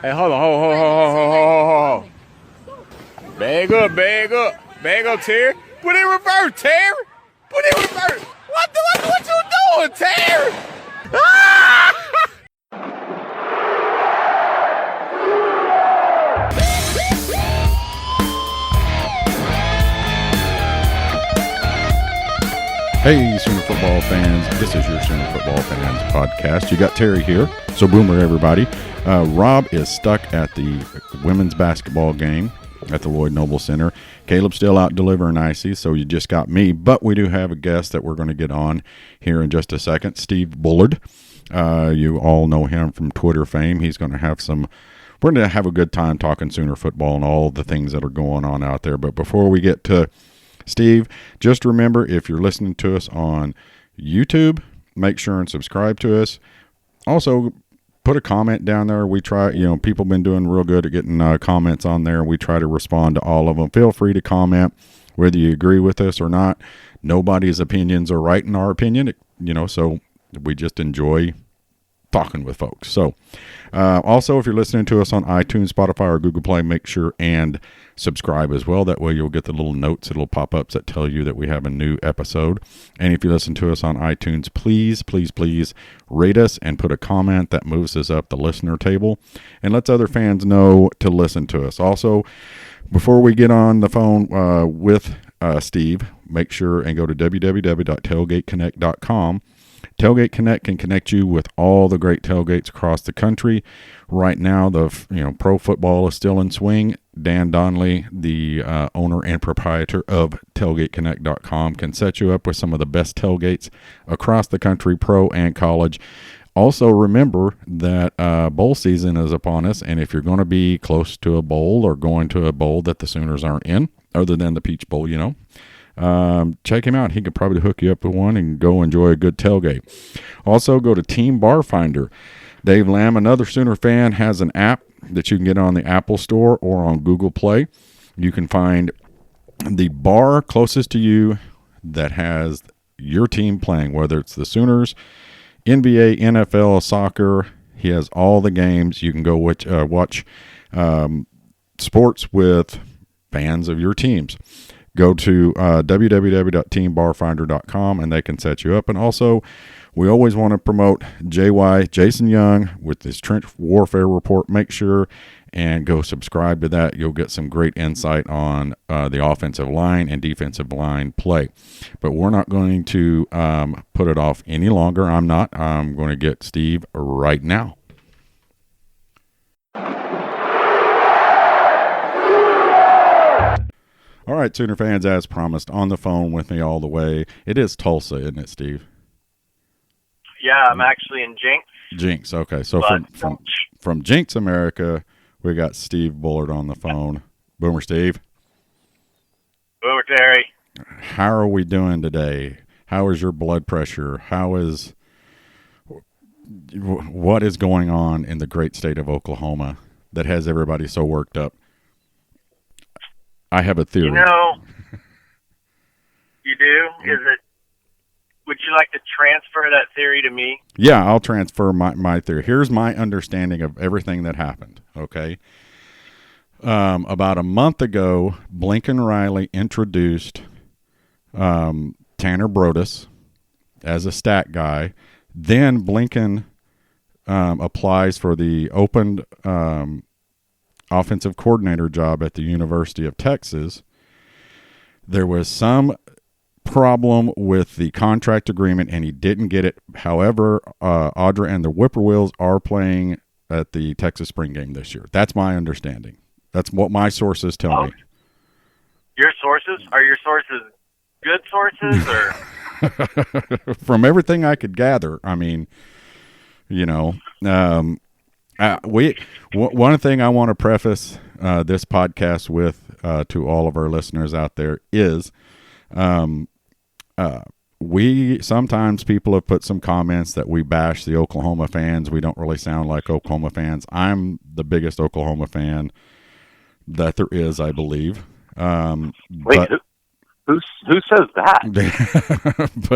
Hey, hold on, hold on. Bag up, Terry. Put it in reverse, Terry. Put it in reverse. What you doing, Terry? Ah! Hey, Sooner football fans. This is your Sooner football fans podcast. You got Terry here. So boomer, everybody. Rob is stuck at the women's basketball game at the Lloyd Noble Center. Caleb's still out delivering icy, so you just got me. But we do have a guest that we're going to get on here in just a second, Steve Bullard. You all know him from Twitter fame. He's going to have we're going to have a good time talking Sooner football and all the things that are going on out there. But before we get to Steve, just remember, if you're listening to us on YouTube, make sure and subscribe to us. Also, put a comment down there. We try, people have been doing real good at getting comments on there. We try to respond to all of them. Feel free to comment, whether you agree with us or not. Nobody's opinions are right in our opinion, so we just enjoy talking with folks. So, also, if you're listening to us on iTunes, Spotify, or Google Play, make sure and subscribe as well. That way you'll get the little notes, little pop-ups that tell you that we have a new episode. And if you listen to us on iTunes, please rate us and put a comment. That moves us up the listener table and lets other fans know to listen to us. Also, before we get on the phone with Steve, make sure and go to www.tailgateconnect.com. Tailgate Connect can connect you with all the great tailgates across the country. Right now, the pro football is still in swing. Dan Donnelly, the owner and proprietor of TailgateConnect.com, can set you up with some of the best tailgates across the country, pro and college. Also, remember that bowl season is upon us, and if you're going to be close to a bowl or going to a bowl that the Sooners aren't in, other than the Peach Bowl, check him out. He could probably hook you up with one and go enjoy a good tailgate. Also, go to Team Bar Finder. Dave Lamb, another Sooner fan, has an app that you can get on the Apple Store or on Google Play. You can find the bar closest to you that has your team playing, whether it's the Sooners, NBA, NFL, soccer. He has all the games. You can go watch sports with fans of your teams. Go to www.teambarfinder.com and they can set you up. And also, we always want to promote Jason Young with his Trench Warfare Report. Make sure and go subscribe to that. You'll get some great insight on the offensive line and defensive line play. But we're not going to put it off any longer. I'm not. I'm going to get Steve right now. All right, Sooner fans, as promised, on the phone with me all the way. It is Tulsa, isn't it, Steve? Yeah, I'm actually in Jinx. Jinx, okay. So from Jinx, America, we got Steve Bullard on the phone. Boomer Steve. Boomer Terry. How are we doing today? How is your blood pressure? What is going on in the great state of Oklahoma that has everybody so worked up? I have a theory. You do? Would you like to transfer that theory to me? Yeah, I'll transfer my theory. Here's my understanding of everything that happened, okay? About a month ago, Blinken Riley introduced Tanner Brodus as a stat guy. Then Blinken applies for the opened offensive coordinator job at the University of Texas. There was some problem with the contract agreement and he didn't get it. However, Audra and the Whippoorwills are playing at the Texas spring game this year. That's my understanding. That's what my sources tell me. Your sources? Are your sources good sources or? From everything I could gather, I mean, one thing I want to preface this podcast with to all of our listeners out there is sometimes people have put some comments that we bash the Oklahoma fans. We don't really sound like Oklahoma fans. I'm the biggest Oklahoma fan that there is, I believe. Wait, who says that?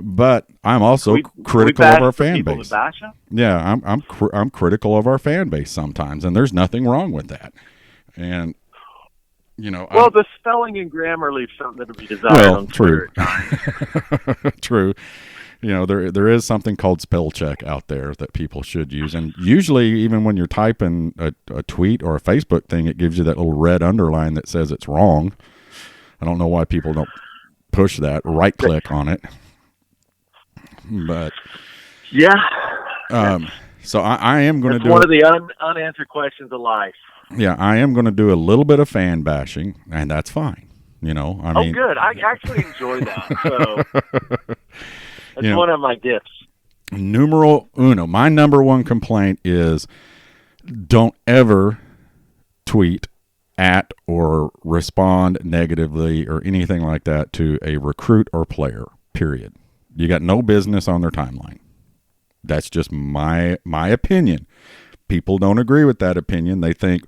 But I'm also critical of our fan base. Yeah, I'm critical of our fan base sometimes, and there's nothing wrong with that. And well, the spelling and grammar leaves something to be desired on Twitter at times. True. There is something called spell check out there that people should use, and usually even when you're typing a tweet or a Facebook thing, it gives you that little red underline that says it's wrong. I don't know why people don't push that, right click on it. But yeah, so I am going to do one of the unanswered questions of life. Yeah, I am going to do a little bit of fan bashing, and that's fine. I mean, good. I actually enjoy that. So that's one of my gifts. Numero uno. My number one complaint is don't ever tweet at or respond negatively or anything like that to a recruit or player, period. You got no business on their timeline. That's just my opinion. People don't agree with that opinion. They think,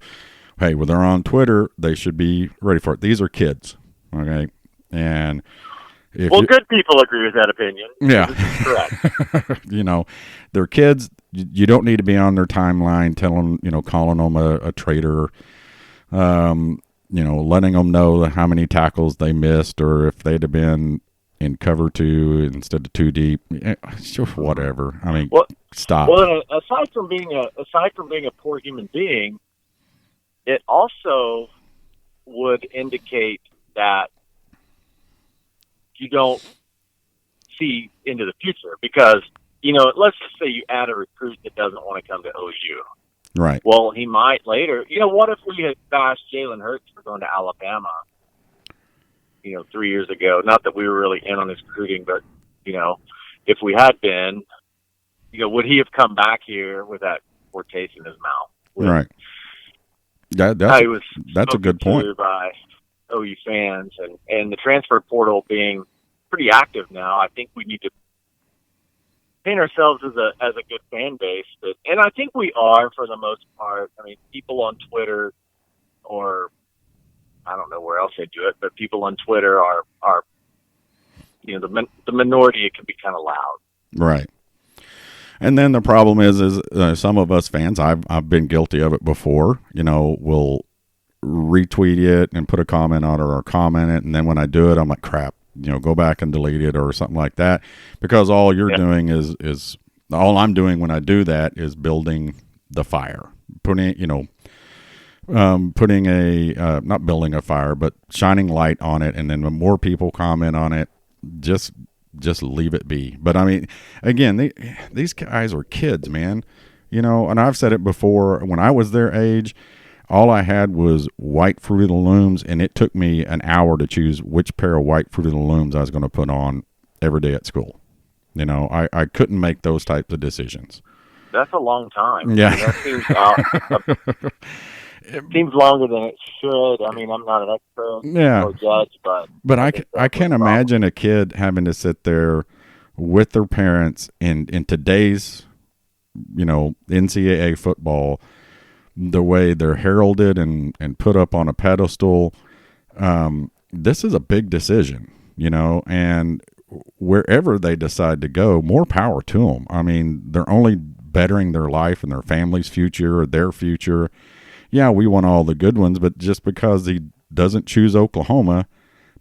hey, well, they're on Twitter, they should be ready for it. These are kids, okay? And good people agree with that opinion. Yeah. Correct. They're kids. You don't need to be on their timeline calling them a traitor, letting them know how many tackles they missed or if they'd have been in cover 2 instead of 2 deep. Just whatever. I mean, stop. Well, aside from being a poor human being, it also would indicate that you don't see into the future because, let's just say you add a recruit that doesn't want to come to OU. Right. Well, he might later. What if we had bashed Jalen Hurts for going to Alabama, 3 years ago? Not that we were really in on his recruiting, but, if we had been, would he have come back here with that poor taste in his mouth? Right. That's a good point. By OU fans and the transfer portal being pretty active now, I think we need to paint ourselves as a good fan base, and I think we are for the most part. I mean, people on Twitter, or I don't know where else they do it, but people on Twitter are the minority. It can be kind of loud, right? And then the problem is some of us fans, I've been guilty of it before. Will retweet it and put a comment on it or comment it, and then when I do it, I'm like, crap. Go back and delete it or something like that, because all you're doing is all I'm doing when I do that is building the fire, putting not building a fire, but shining light on it. And then when more people comment on it, just leave it be. But I mean, again, these guys are kids, man, and I've said it before, when I was their age, all I had was white Fruit of the Looms, and it took me an hour to choose which pair of white Fruit of the Looms I was going to put on every day at school. I couldn't make those types of decisions. That's a long time. Yeah. That seems longer than it should. I mean, I'm not an expert or judge, but I can't imagine a kid having to sit there with their parents in today's, NCAA football, the way they're heralded and put up on a pedestal. This is a big decision, and wherever they decide to go, more power to them. I mean, they're only bettering their life and their family's future or their future. Yeah, we want all the good ones, but just because he doesn't choose Oklahoma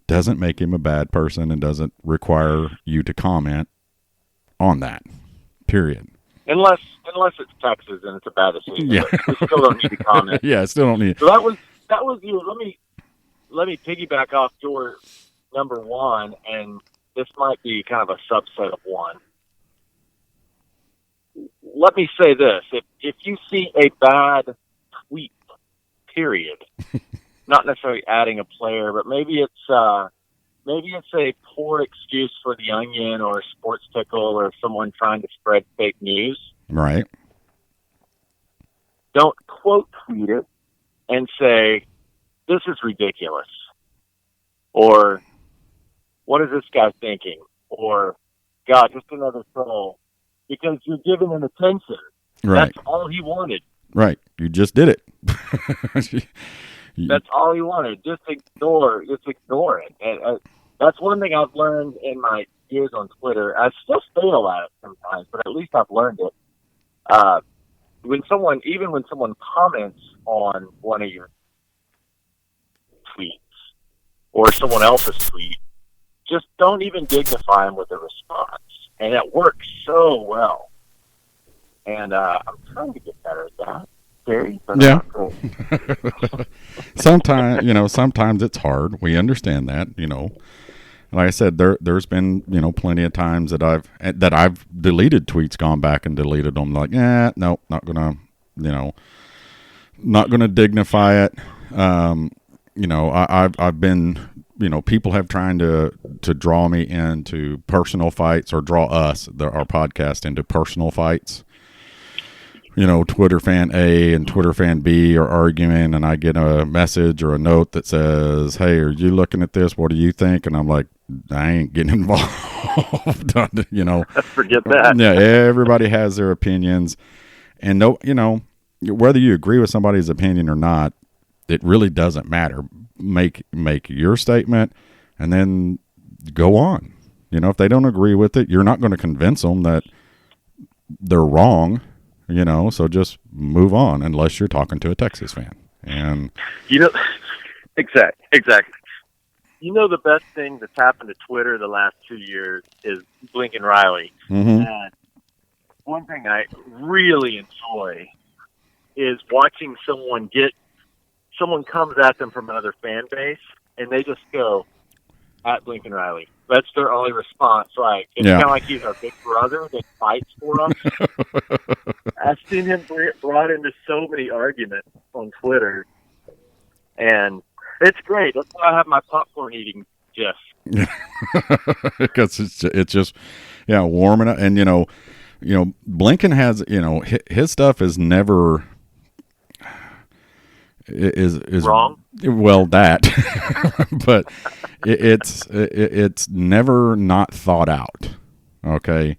doesn't make him a bad person and doesn't require you to comment on that, period. Unless it's Texas and it's a bad decision. Yeah. We still don't need to comment. Yeah, still don't need. So that was you. Let me piggyback off your number one, and this might be kind of a subset of one. Let me say this: if you see a bad tweet, period, not necessarily adding a player, but maybe it's a poor excuse for the Onion or Sports Tickle or someone trying to spread fake news. Right. Don't quote tweet it and say, "This is ridiculous," or "What is this guy thinking?" or "God, just another troll," because you're giving him attention. Right. That's all he wanted. Right. You just did it. That's all he wanted. Just ignore it. And that's one thing I've learned in my years on Twitter. I still fail at it sometimes, but at least I've learned it. When someone comments on one of your tweets or someone else's tweet, just don't even dignify them with a response. And it works so well. And I'm trying to get better at that, Gary. But Yeah. I'm not Sometimes it's hard. We understand that, Like I said, there's been, plenty of times that I've deleted tweets, gone back and deleted them. Like, no, not gonna dignify it. I've been, people have trying to draw me into personal fights, or draw our podcast into personal fights. Twitter fan A and Twitter fan B are arguing, and I get a message or a note that says, "Hey, are you looking at this? What do you think?" And I'm like, I ain't getting involved. Forget that. Yeah, everybody has their opinions, and whether you agree with somebody's opinion or not, it really doesn't matter. Make your statement, and then go on. If they don't agree with it, you're not going to convince them that they're wrong. So just move on, unless you're talking to a Texas fan. And exactly. The best thing that's happened to Twitter the last 2 years is Lincoln Riley. Mm-hmm. And one thing I really enjoy is watching someone comes at them from another fan base, and they just go at Lincoln Riley. That's their only response. Like, it's kind of like he's our big brother that fights for us. I've seen him brought into so many arguments on Twitter, and it's great. That's why I have my popcorn eating gif. Because it's just warming up. And Blinken has his stuff is never is wrong. Well, that, but it's never not thought out. Okay.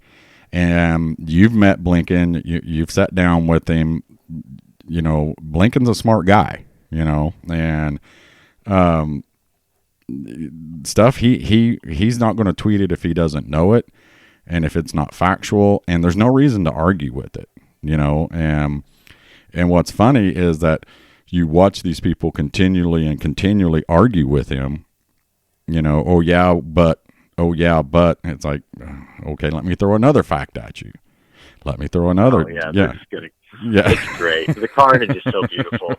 And you've met Blinken, you've sat down with him, Blinken's a smart guy, and stuff he's not going to tweet it if he doesn't know it, and if it's not factual, and there's no reason to argue with it, and what's funny is that you watch these people continually argue with him, oh yeah, but it's like, okay, let me throw another fact at you. Let me throw another. Oh, yeah. Yeah. It's great. The carnage is so beautiful.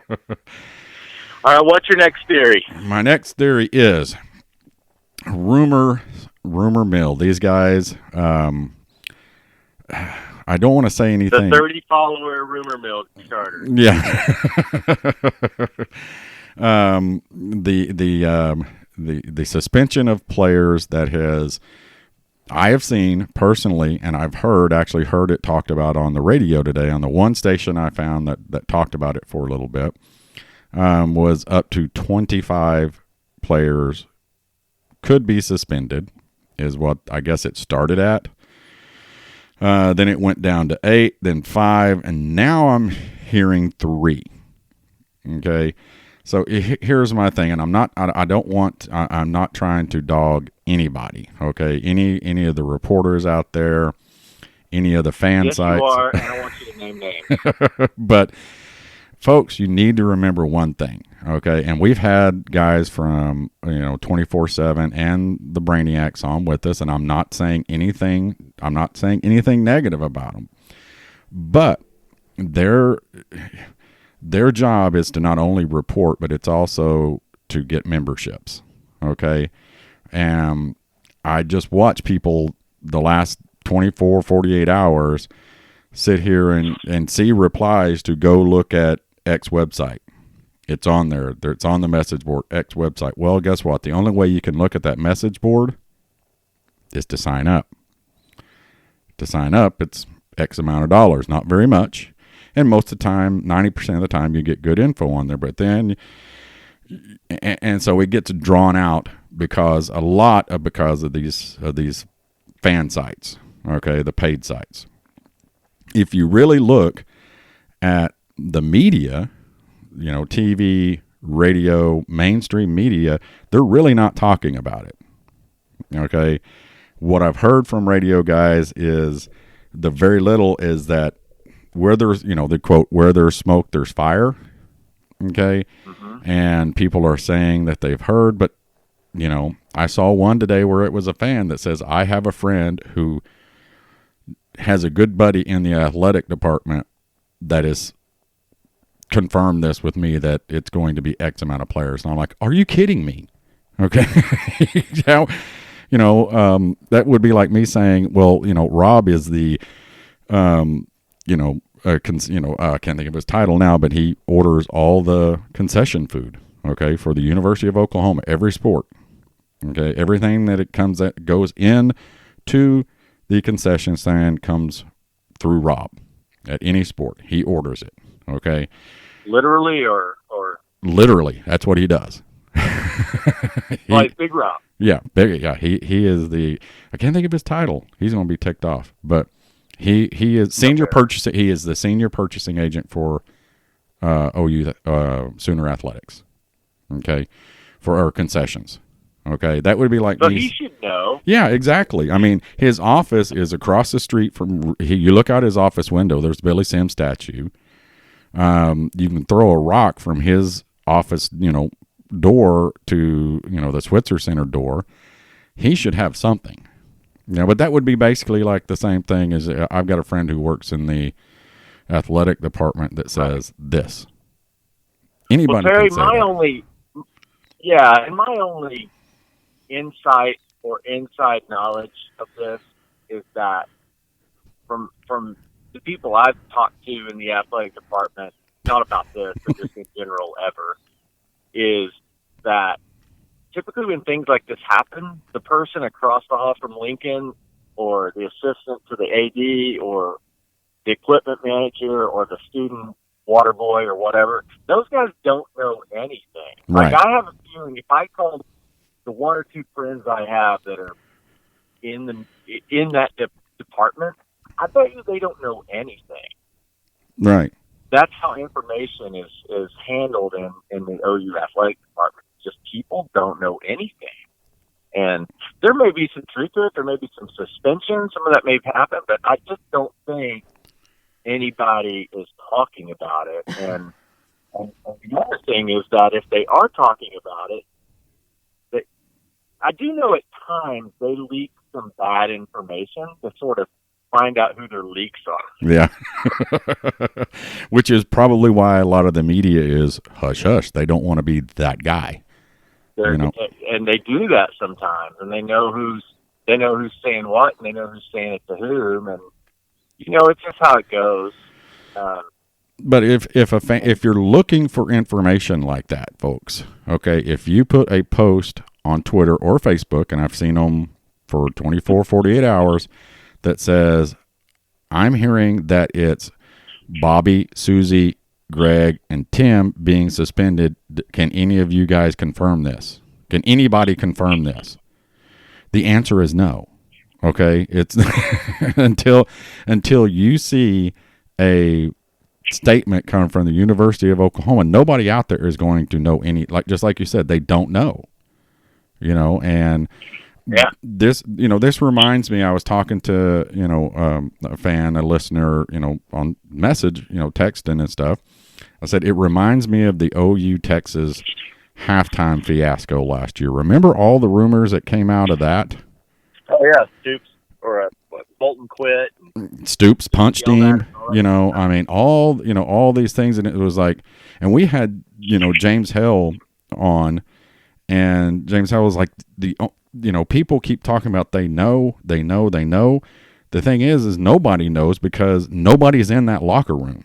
All right, what's your next theory? My next theory is rumor mill. These guys, I don't want to say anything. The 30-follower rumor mill starter. Yeah. The suspension of players that I have seen personally, and I've heard it talked about on the radio today on the one station I found that talked about it for a little bit, was up to 25 players could be suspended, is what I guess it started at. Then it went down to 8, then 5, and now I'm hearing 3. Okay. So here's my thing, and I'm not trying to dog anybody. Okay. Any of the reporters out there, any of the fan sites. Yes, you are, and I want you to name names. But folks, you need to remember one thing. Okay. And we've had guys from, 24/7 and the Brainiacs on with us, and I'm not saying anything negative about them, but their job is to not only report, but it's also to get memberships. Okay. And I just watch people the last 24, 48 hours sit here and see replies to go look at X website. It's on there. It's on the message board, X website. Well, guess what? The only way you can look at that message board is to sign up. To sign up, it's X amount of dollars, not very much. And most of the time, 90% of the time, you get good info on there. But then, and so it gets drawn out because of these fan sites, okay, the paid sites. If you really look at the media, TV, radio, mainstream media, they're really not talking about it. Okay. What I've heard from radio guys is the very little is that where there's, the quote, where there's smoke, there's fire. Okay. Mm-hmm. And people are saying that they've heard, but, I saw one today where it was a fan that says, I have a friend who has a good buddy in the athletic department that is confirmed this with me that it's going to be X amount of players. And I'm like, are you kidding me? Okay. That would be like me saying, well, Rob is the, I can't think of his title now, but he orders all the concession food, okay, for the University of Oklahoma, every sport. Okay, everything that goes in to the concession stand comes through Rob at any sport. He orders it. Okay, literally or literally, that's what he does. Like Big Rob. Yeah, big. Yeah, he is the. I can't think of his title. He's going to be ticked off, but he is senior purchasing. He is the senior purchasing agent for OU Sooner Athletics. Okay, for our concessions. Okay, that would be like. But he should know. Yeah, exactly. I mean, his office is across the street from. You look out his office window. There's Billy Sims statue. You can throw a rock from his office, door to the Switzer Center door. He should have something. But that would be basically like the same thing as I've got a friend who works in the athletic department that says this. Anybody Terry, can say that. my only insight or inside knowledge of this is that from the people I've talked to in the athletic department, not about this, but just in general ever, is that typically when things like this happen, the person across the hall from Lincoln or the assistant to the AD or the equipment manager or the student water boy or whatever, those guys don't know anything. Right. Like, I have a feeling if I called the one or two friends I have that are in that department, I bet you they don't know anything. Right. That's how information is handled in the OU athletic department. Just people don't know anything. And there may be some truth to it. There may be some suspension. Some of that may happen, but I just don't think anybody is talking about it. And the other thing is that if they are talking about it, I do know at times they leak some bad information to sort of find out who their leaks are. Yeah. Which is probably why a lot of the media is hush hush. They don't want to be that guy. And they do that sometimes, and they know who's saying what, and they know who's saying it to whom, and it's just how it goes. But if you're looking for information like that, folks, okay, if you put a post on Twitter or Facebook, and I've seen them for 24, 48 hours, that says, I'm hearing that it's Bobby, Susie, Greg, and Tim being suspended. Can any of you guys confirm this? Can anybody confirm this? The answer is no. Okay, it's until you see a statement come from the University of Oklahoma, nobody out there is going to know just like you said, they don't know. And yeah, this reminds me. I was talking to a fan, a listener, on message, texting and stuff. I said it reminds me of the OU Texas halftime fiasco last year. Remember all the rumors that came out of that? Oh yeah, Stoops or Bolton quit. Stoops punched him. I mean all these things, and it was like, and we had James Hell on, and James Hell was like people keep talking about they know. The thing is nobody knows because nobody's in that locker room.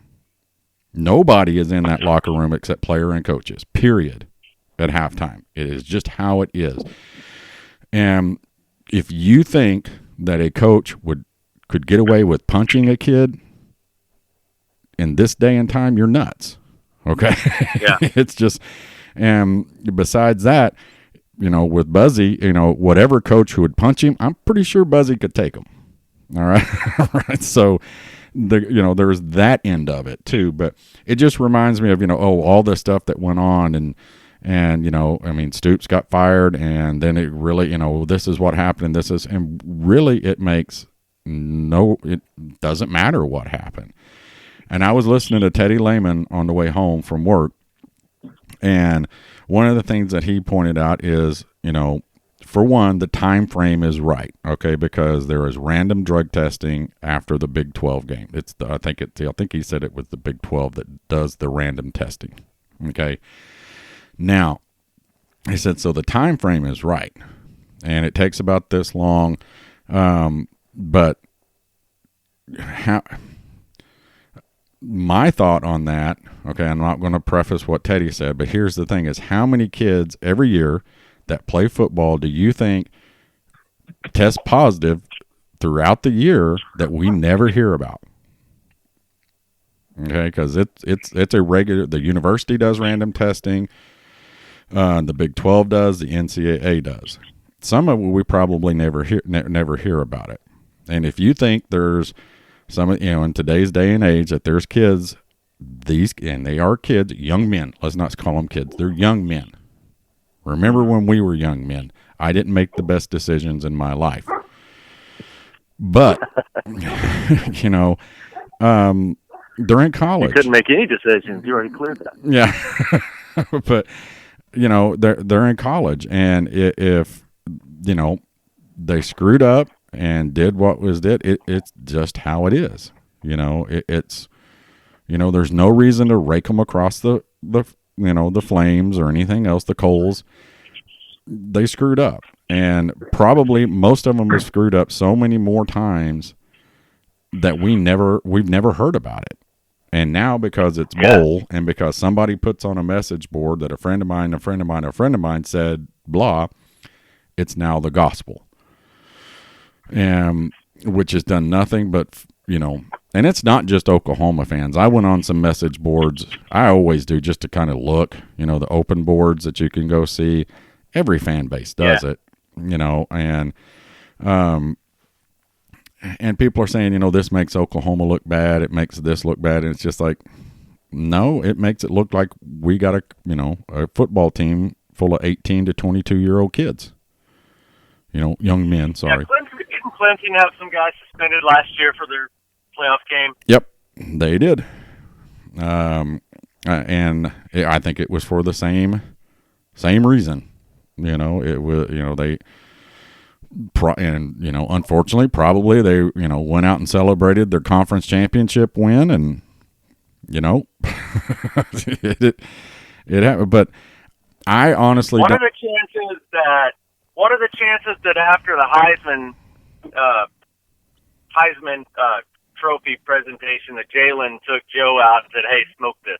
Nobody is in that locker room except player and coaches, period, at halftime. It is just how it is. And if you think that a coach could get away with punching a kid in this day and time, you're nuts. Okay? Yeah. It's just, and besides that, with Buzzy, whatever coach who would punch him, I'm pretty sure Buzzy could take him. All right. All right. So, there's that end of it too, but it just reminds me of, all the stuff that went on And, I mean, Stoops got fired, and then it really, this is what happened. And really it doesn't matter what happened. And I was listening to Teddy Lehman on the way home from work. And one of the things that he pointed out is, for one, the time frame is right, okay, because there is random drug testing after the Big 12 game. I think he said it was the Big 12 that does the random testing, okay. Now, he said, so the time frame is right, and it takes about this long, but my thought on that, okay, I'm not going to preface what Teddy said, but here's the thing is, how many kids every year that play football do you think test positive throughout the year that we never hear about? Okay, because it's a regular. The university does random testing. The Big 12 does. The NCAA does. Some of it we probably never hear about it. And if you think there's some, in today's day and age, that there's kids, and they are kids, young men. Let's not call them kids. They're young men. Remember when we were young men? I didn't make the best decisions in my life. But, during college. You couldn't make any decisions. You already cleared that. Yeah. But, they're in college. And if they screwed up and did what was it's just how it is. It's there's no reason to rake them across the flames or anything else, the coals. They screwed up, and probably most of them have screwed up so many more times that we've never heard about it. And now, because it's bowl, and because somebody puts on a message board that a friend of mine said blah, it's now the gospel, and which has done nothing but and it's not just Oklahoma fans. I went on some message boards. I always do, just to kind of look, the open boards that you can go see. Every fan base does it, and people are saying, this makes Oklahoma look bad. It makes this look bad. And it's just like, no, it makes it look like we got a football team full of 18 to 22-year-old kids, young men, sorry. Didn't Clemson have some guys suspended last year for their playoff game? Yep, they did. And I think it was for the same reason. It was, unfortunately, probably they, went out and celebrated their conference championship win, and, it happened. But I honestly What are the chances that after the Heisman trophy presentation that Jalen took Joe out and said, "Hey, smoke this"?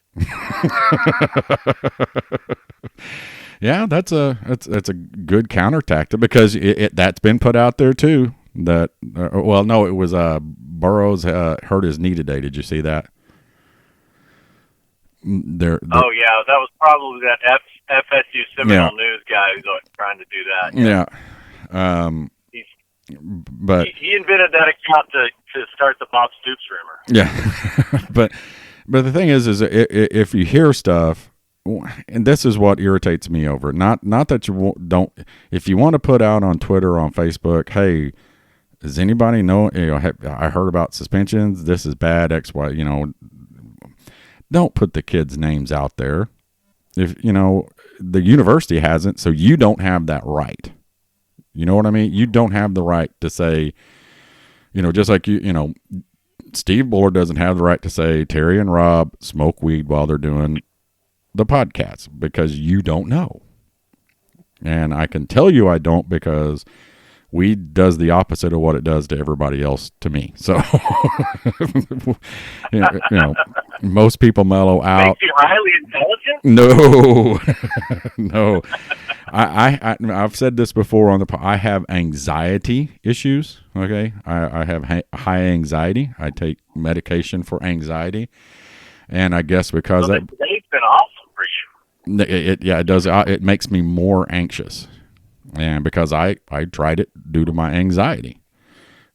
Yeah, that's a good counter tactic, because that's been put out there too. That no, it was Burrows hurt his knee today. Did you see that? That was probably that FSU Seminole News guy who's always trying to do that. Yeah. But he invented that account to start the Bob Stoops rumor. Yeah. but the thing is if you hear stuff, and this is what irritates me over it. Not that you don't. If you want to put out on Twitter or on Facebook, hey, does anybody know? I heard about suspensions. This is bad. X, Y. Don't put the kids' names out there. If the university hasn't, so you don't have that right. You know what I mean? You don't have the right to say, just like Steve Buller doesn't have the right to say Terry and Rob smoke weed while they're doing the podcast, because you don't know. And I can tell you I don't, because weed does the opposite of what it does to everybody else to me. So, most people mellow out. Makes you highly intelligent? No. I've said this before on I have anxiety issues. Okay. I have high anxiety. I take medication for anxiety. And I guess because today's been awesome for you. It does. It makes me more anxious. And because I tried it due to my anxiety.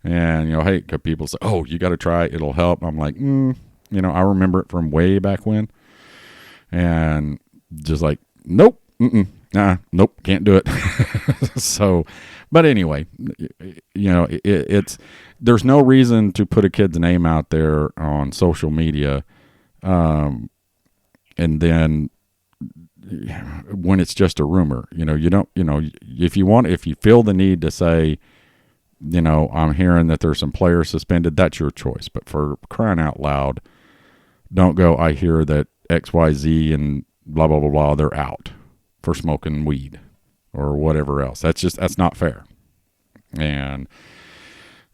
And, hey, people say, oh, you got to try it. It'll help. I'm like, I remember it from way back when. And just like, nope, Nope, can't do it. So, but anyway, it's there's no reason to put a kid's name out there on social media, and then when it's just a rumor, you don't, if you feel the need to say, I'm hearing that there's some players suspended, that's your choice. But for crying out loud, don't go, I hear that XYZ and blah, blah, blah, blah, they're out for smoking weed or whatever else. That's not fair. And,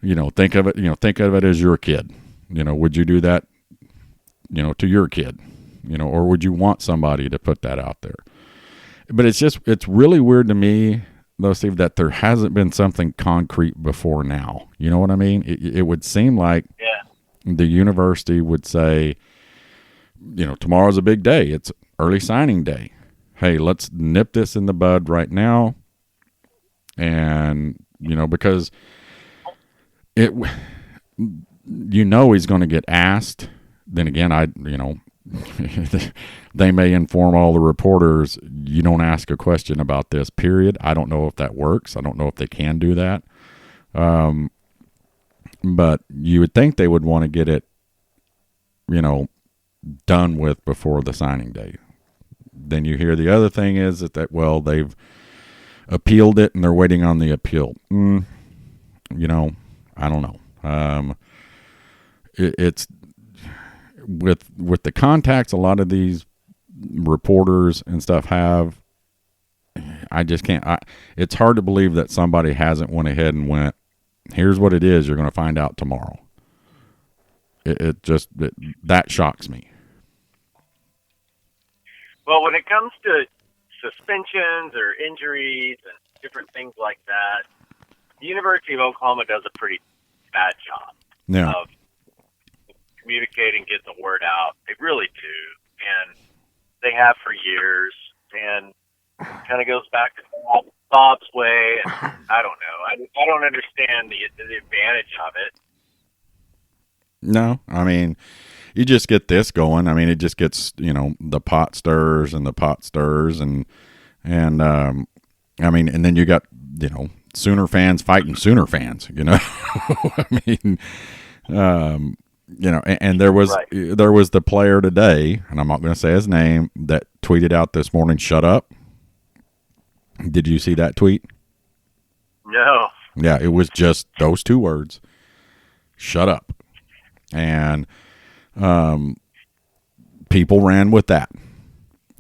think of it as your kid. Would you do that, to your kid, or would you want somebody to put that out there? But it's really weird to me, though, Steve, that there hasn't been something concrete before now. You know what I mean? It would seem like the university would say, tomorrow's a big day. It's early signing day. Hey, let's nip this in the bud right now. And, because he's going to get asked. Then again, they may inform all the reporters, you don't ask a question about this, period. I don't know if that works. I don't know if they can do that. But you would think they would want to get it, done with before the signing day. Then you hear the other thing is that they've appealed it and they're waiting on the appeal. I don't know. It's with the contacts a lot of these reporters and stuff have, I just can't. It's hard to believe that somebody hasn't went ahead and went, here's what it is, you're going to find out tomorrow. That shocks me. Well, when it comes to suspensions or injuries and different things like that, the University of Oklahoma does a pretty bad job of communicating, getting the word out. They really do, and they have for years. And kind of goes back to Bob's way. And I don't know. I don't understand the advantage of it. No, I mean, you just get this going. I mean, it just gets, the pot stirs and I mean, and then you got, Sooner fans fighting Sooner fans, I mean, and there was the player today, and I'm not going to say his name, that tweeted out this morning, "Shut up." Did you see that tweet? No. Yeah, it was just those two words, "Shut up." And people ran with that.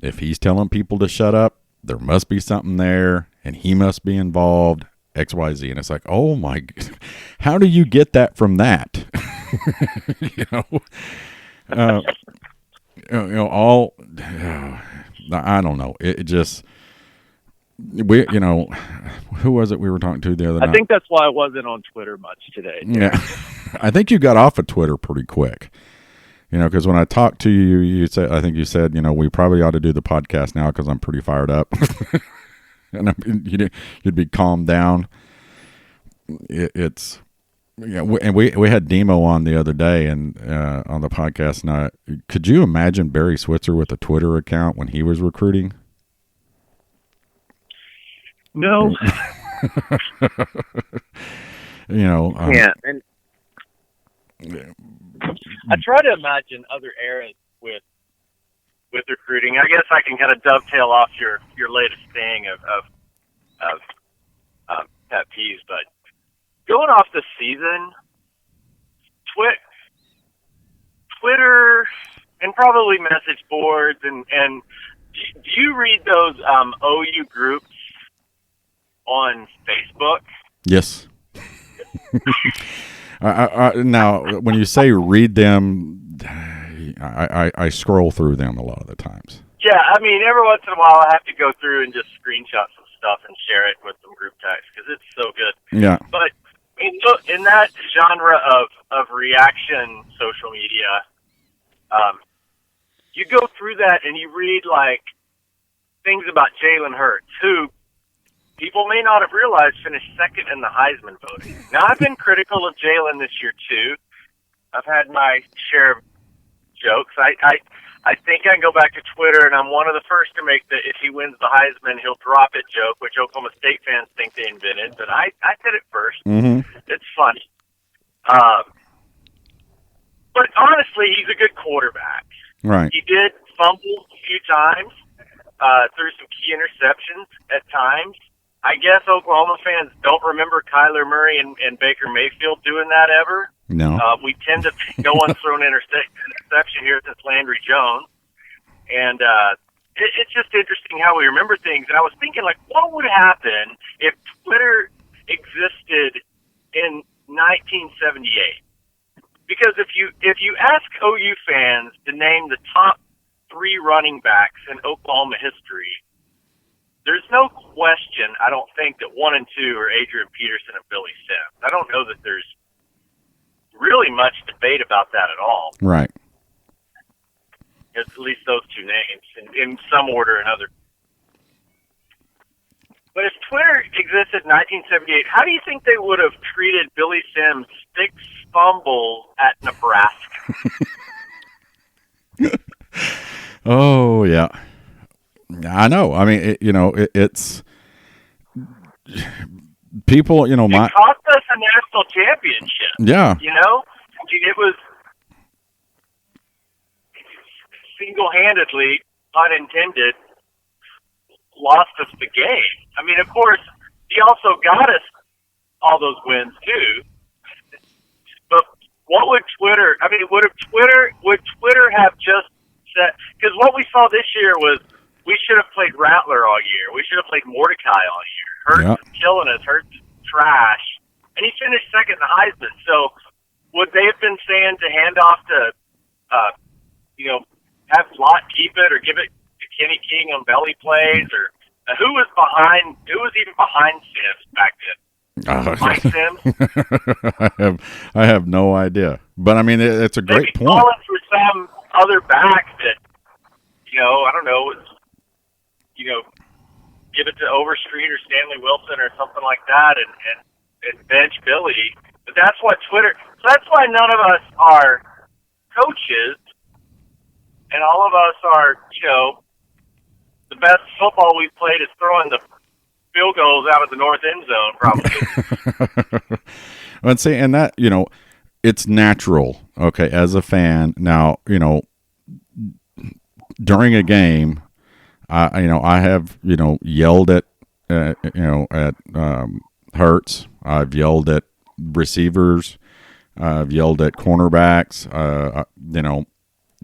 If he's telling people to shut up, there must be something there, and he must be involved, XYZ. And it's like, oh my, how do you get that from that? I don't know. It just, who was it we were talking to the other night? I think that's why I wasn't on Twitter much today. Yeah. I think you got off of Twitter pretty quick. Because when I talked to you, I think you said, we probably ought to do the podcast now because I'm pretty fired up. And you'd be calmed down. And we had Demo on the other day and on the podcast. And could you imagine Barry Switzer with a Twitter account when he was recruiting? No. Yeah. And I try to imagine other eras with recruiting. I guess I can kind of dovetail off your latest thing of pet peeves, but going off the season, Twitter and probably message boards and do you read those OU groups on Facebook? Yes. Now, when you say read them, I scroll through them a lot of the times. Yeah, I mean, every once in a while I have to go through and just screenshot some stuff and share it with some group text because it's so good. Yeah. But in that genre of reaction social media, you go through that and you read like things about Jalen Hurts, who people may not have realized finished second in the Heisman voting. Now, I've been critical of Jalen this year, too. I've had my share of jokes. I think I can go back to Twitter, and I'm one of the first to make the if he wins the Heisman, he'll drop it joke, which Oklahoma State fans think they invented, but I did it first. Mm-hmm. It's funny. But honestly, he's a good quarterback. Right. He did fumble a few times, threw some key interceptions at times. I guess Oklahoma fans don't remember Kyler Murray and Baker Mayfield doing that ever. No. We tend to think no one's thrown an interception here since Landry Jones. And it's just interesting how we remember things. And I was thinking, like, what would happen if Twitter existed in 1978? Because if you ask OU fans to name the top 3 running backs in Oklahoma history, there's no question, I don't think, that 1 and 2 are Adrian Peterson and Billy Sims. I don't know that there's really much debate about that at all. Right. It's at least those 2 names in some order or another. But if Twitter existed in 1978, how do you think they would have treated Billy Sims' 6 fumbles at Nebraska? Oh, yeah. I know. I mean, it's people, it cost us a national championship. Yeah. I mean, it was single-handedly, unintended, lost us the game. I mean, of course, he also got us all those wins too. But what would Twitter? I mean, would Twitter have just said? Because what we saw this year was we should have played Rattler all year. We should have played Mordecai all year. Hurts is killing us. Hurts is trash, and he finished second in the Heisman. So would they have been saying to hand off to, have Lott keep it or give it to Kenny King on belly plays or? Who was even behind Sims back then? Mike Sims? I have no idea. But, I mean, it's a great point. Calling for some other back that, I don't know, give it to Overstreet or Stanley Wilson or something like that and bench Billy. But that's what Twitter – so that's why none of us are coaches and all of us are, the best football we've played is throwing the field goals out of the north end zone, probably. And see, and that, it's natural, okay, as a fan. Now, during a game, I have, yelled at Hurts. I've yelled at receivers. I've yelled at cornerbacks,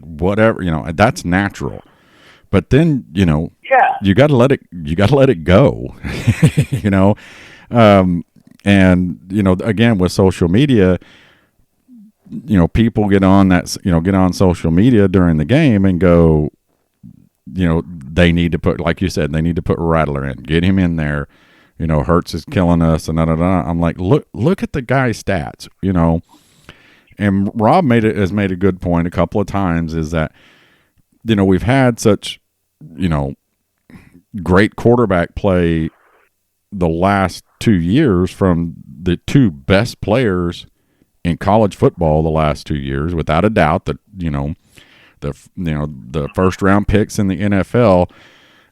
whatever, that's natural. But then, you got to let it go, and, again, with social media, people get on social media during the game and go, they need to put, like you said, they need to put Rattler in, get him in there. Hurts is killing us, and I'm like, look at the guy's stats, and Rob has made a good point a couple of times is that, we've had such, great quarterback play the last 2 years from the 2 best players in college football the last 2 years, without a doubt, that, the first round picks in the NFL,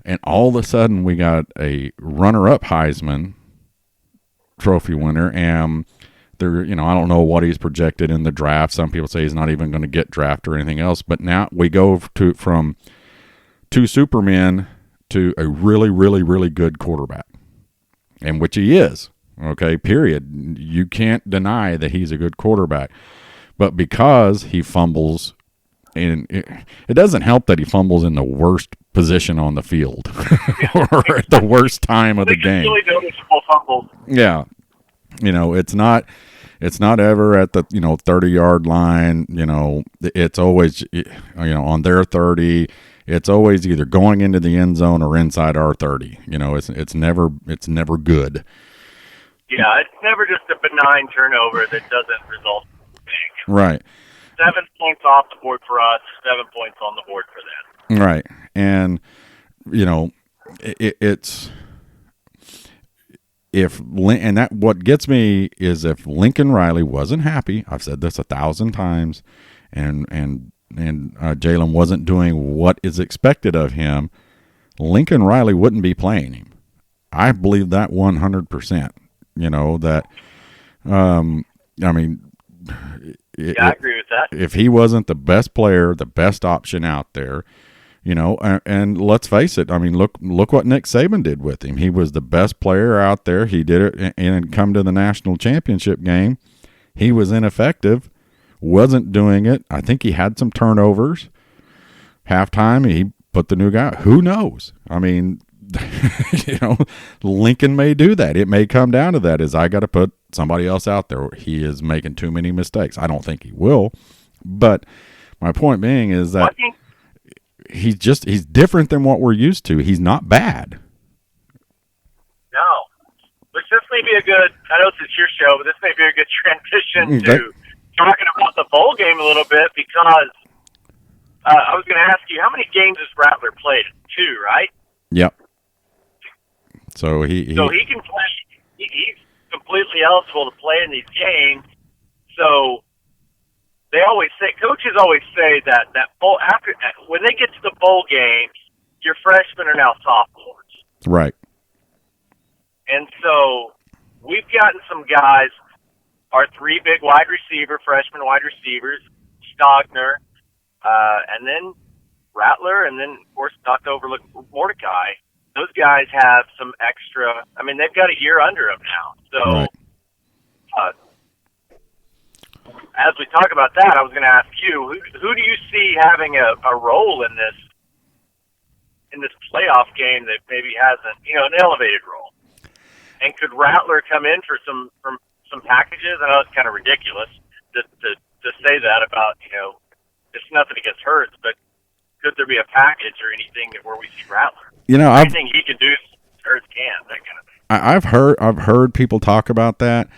and all of a sudden we got a runner-up Heisman Trophy winner, and there, I don't know what he's projected in the draft. Some people say he's not even going to get drafted or anything else. But now we go from 2 Supermen to a really, really, really good quarterback, and which he is. Okay, period. You can't deny that he's a good quarterback. But because he fumbles, and it doesn't help that he fumbles in the worst position on the field or at the worst time of the game. Really noticeable fumbles. Yeah. It's not ever at the 30-yard line. It's always on their 30. It's always either going into the end zone or inside our 30. It's never good. Yeah, it's never just a benign turnover that doesn't result in anything. Right. 7 points off the board for us, 7 points on the board for them. Right. And it's what gets me is if Lincoln Riley wasn't happy. I've said this 1,000 times, and Jalen wasn't doing what is expected of him, Lincoln Riley wouldn't be playing him. I believe that 100%. You know, that, I mean, I agree with that. If he wasn't the best player, the best option out there, you know, and let's face it, I mean, look what Nick Saban did with him. He was the best player out there. He did it and come to the national championship game. He was ineffective, wasn't doing it. I think he had some turnovers. Halftime, he put the new guy. Who knows? I mean, you know, Lincoln may do that. It may come down to that, is I got to put somebody else out there. He is making too many mistakes. I don't think he will. But my point being is that he's different than what we're used to. He's not bad. No. Which this may be a good, I know it's your show, but this may be a good transition to talking about the bowl game a little bit, because I was going to ask you, how many games has Rattler played? 2, right? Yep. So he can play. He's completely eligible to play in these games. So they always say, coaches always say that bowl, after when they get to the bowl games, your freshmen are now sophomores. Right. And so we've gotten some guys, our 3 big freshman wide receivers, Stogner, and then Rattler, and then, of course, not to overlook Mordecai. Those guys have some extra. I mean, they've got a year under them now. So, right. As we talk about that, I was going to ask you, who do you see having a role in this playoff game that maybe hasn't, an elevated role? And could Rattler come in for some packages? I know it's kind of ridiculous to say that about, it's nothing against Hurts, but could there be a package or anything where we see Rattler? Anything he can do, Hurts can, that kind of thing. I've heard people talk about that.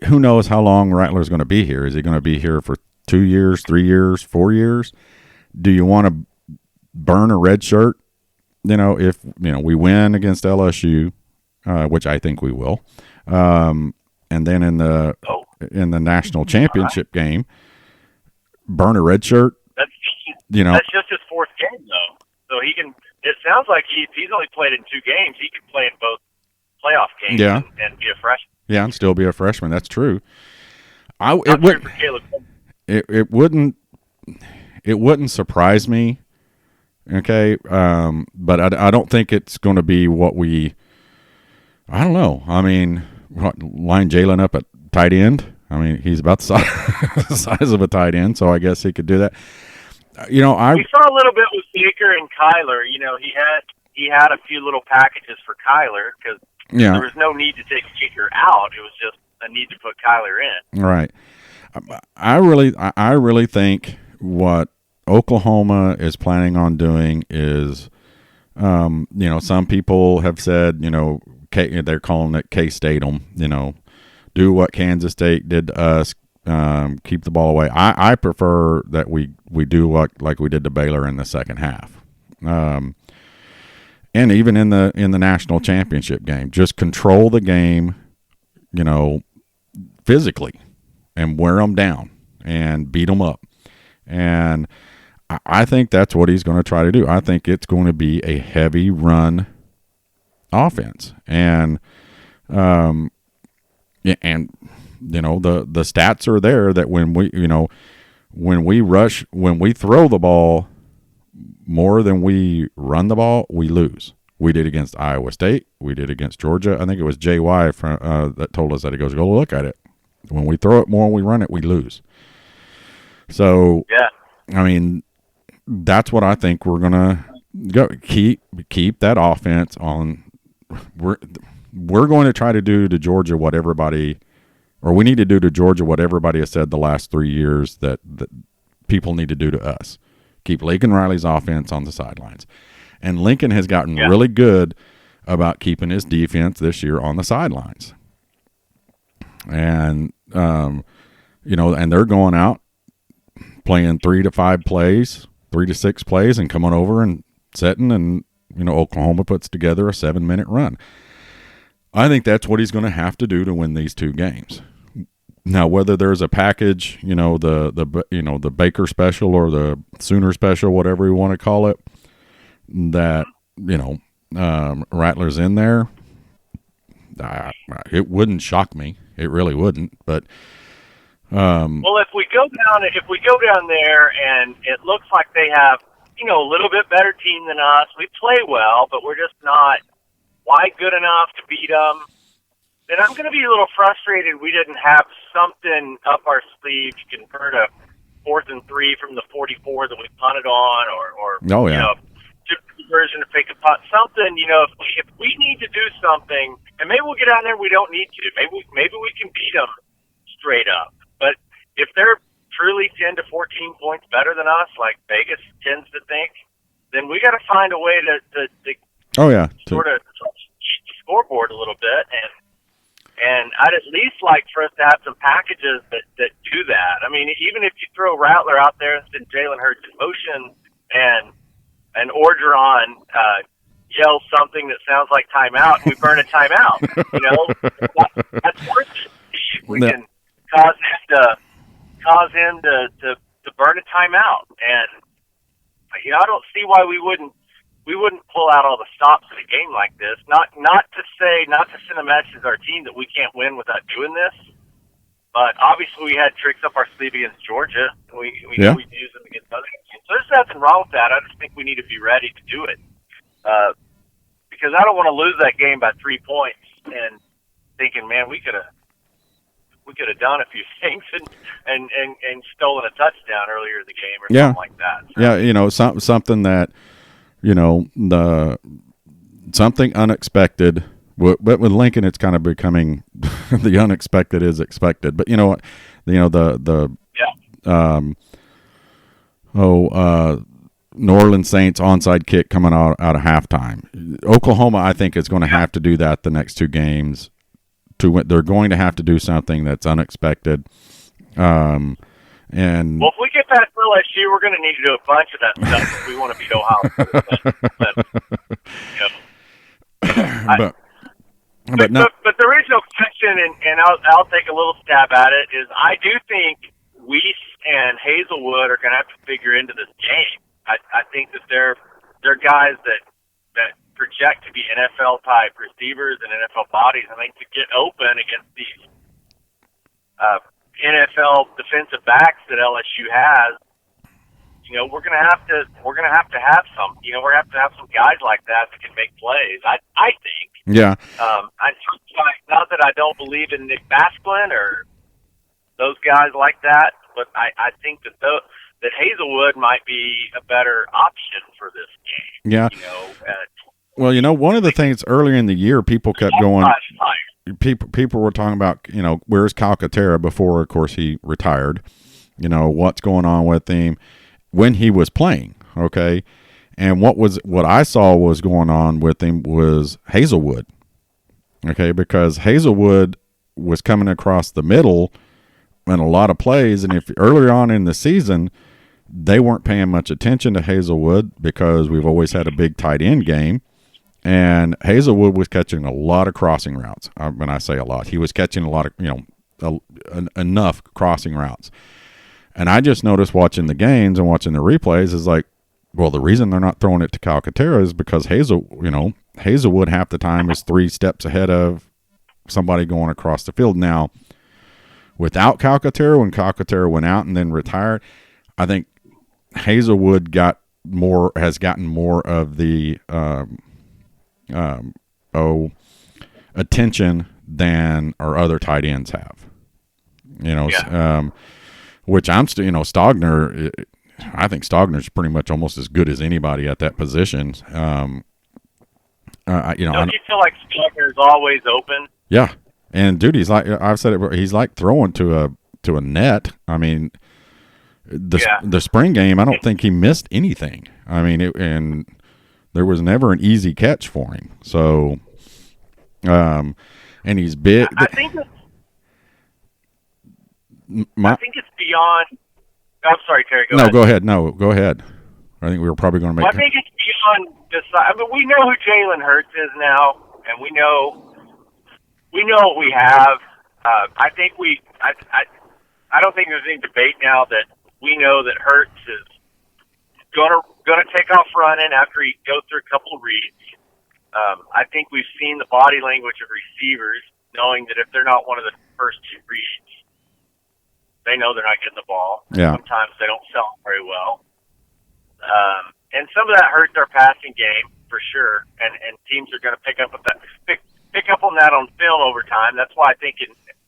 Who knows how long Rattler's going to be here? Is he going to be here for 2 years, 3 years, 4 years? Do you want to burn a red shirt? If we win against LSU, which I think we will, and then in the national championship game, burn a red shirt. That's just his 4th game though, so he can. It sounds like he's only played in 2 games. He could play in both playoff games and be a freshman. Yeah, and still be a freshman. That's true. It wouldn't surprise me. Okay, but I don't think it's going to be what we. I don't know. I mean, line Jalen up at tight end. I mean, he's about the size of a tight end, so I guess he could do that. We saw a little bit with Baker and Kyler. He had a few little packages for Kyler because there was no need to take Baker out. It was just a need to put Kyler in. Right. I really think what Oklahoma is planning on doing is, some people have said, they're calling it K-State-em, do what Kansas State did to us, keep the ball away. I prefer that we do like we did to Baylor in the second half. And even in the national championship game, just control the game, physically and wear them down and beat them up. And I think that's what he's going to try to do. I think it's going to be a heavy run offense. And, the stats are there that when we throw the ball more than we run the ball, we lose. We did against Iowa State. We did against Georgia. I think it was JY that told us that. He goes, go look at it. When we throw it more than we run it, we lose. So, I mean, that's what I think we're going to go keep that offense on. We're going to try to do to Georgia what everybody – or we need to do to Georgia what everybody has said the last 3 years that people need to do to us. Keep Lincoln Riley's offense on the sidelines. And Lincoln has gotten really good about keeping his defense this year on the sidelines. And, and they're going out playing 3 to 5 plays, 3 to 6 plays, and coming over and setting, and, Oklahoma puts together a 7-minute run. I think that's what he's going to have to do to win these 2 games. Now, whether there's a package, the Baker special or the Sooner special, whatever you want to call it, that Rattler's in there, it wouldn't shock me. It really wouldn't. But well, if we go down there and it looks like they have a little bit better team than us, we play well, but we're just not quite good enough to beat them. Then I'm going to be a little frustrated we didn't have something up our sleeve to convert a 4th and 3 from the 44 that we punted on, or conversion to fake a punt. Something, if we need to do something, and maybe we'll get out there and we don't need to. Maybe we can beat them straight up. But if they're truly 10 to 14 points better than us, like Vegas tends to think, then we got to find a way to sort of cheat the scoreboard a little bit. And I'd at least like for us to have some packages that do that. I mean, even if you throw Rattler out there and send Jalen Hurts in motion and Orgeron yells something that sounds like timeout, and we burn a timeout. That's worth it. We can cause him to burn a timeout, and I don't see why we wouldn't pull out all the stops in a game like this. Not to send a message to our team that we can't win without doing this. But obviously we had tricks up our sleeve against Georgia. We know we've used them against other teams. So there's nothing wrong with that. I just think we need to be ready to do it. Because I don't want to lose that game by 3 points and thinking, man, we could have done a few things and stolen a touchdown earlier in the game or something like that. So, something that, something unexpected. But with Lincoln, it's kind of becoming the unexpected is expected. But New Orleans Saints onside kick coming out of halftime. Oklahoma, I think, is going to have to do that the next 2 games. They're going to have to do something that's unexpected. And if we get past LSU, we're going to need to do a bunch of that stuff if we want to beat Ohio. But there is no question, and I'll take a little stab at it. Is I do think Weiss and Hazelwood are going to have to figure into this game. I think that they're guys that project to be NFL type receivers and NFL bodies. I think to get open against these NFL defensive backs that LSU has, we're gonna have to have some. We're gonna have to have some guys like that can make plays. I think. Yeah. Not that I don't believe in Nick Basquin or those guys like that, but I think that Hazelwood might be a better option for this game. Yeah. Well, one of the things earlier in the year, people kept going. People were talking about, where's Calcaterra before, of course, he retired. What's going on with him when he was playing, okay? And what I saw was going on with him was Hazelwood, okay? Because Hazelwood was coming across the middle in a lot of plays, and if earlier on in the season they weren't paying much attention to Hazelwood because we've always had a big tight end game. And Hazelwood was catching a lot of crossing routes. When I say a lot, he was catching a lot of, enough crossing routes. And I just noticed watching the games and watching the replays is like, well, the reason they're not throwing it to Calcaterra is because Hazelwood half the time is 3 steps ahead of somebody going across the field. Now, without Calcaterra, when Calcaterra went out and then retired, I think Hazelwood has gotten more of the attention than our other tight ends have. Which I'm still, Stogner. I think Stogner's pretty much almost as good as anybody at that position. Don't you feel like Stogner's always open? Yeah, and dude, he's like I've said it. He's like throwing to a net. I mean, the spring game, I don't think he missed anything. I mean, and there was never an easy catch for him. So, and he's big. I think it's beyond. I'm sorry, Terry. Go ahead. Go ahead. No, go ahead. I think we were probably going to make. I think it's beyond this. I mean, we know who Jalen Hurts is now, and we know what we have. I think I don't think there's any debate now that we know that Hurts is gonna take off running after he goes through a couple of reads. I think we've seen the body language of receivers, knowing that if they're not one of the first two reads, they know they're not getting the ball. Yeah. Sometimes they don't sell very well. And some of that hurts our passing game for sure. And teams are going to pick up on that on film over time. That's why I think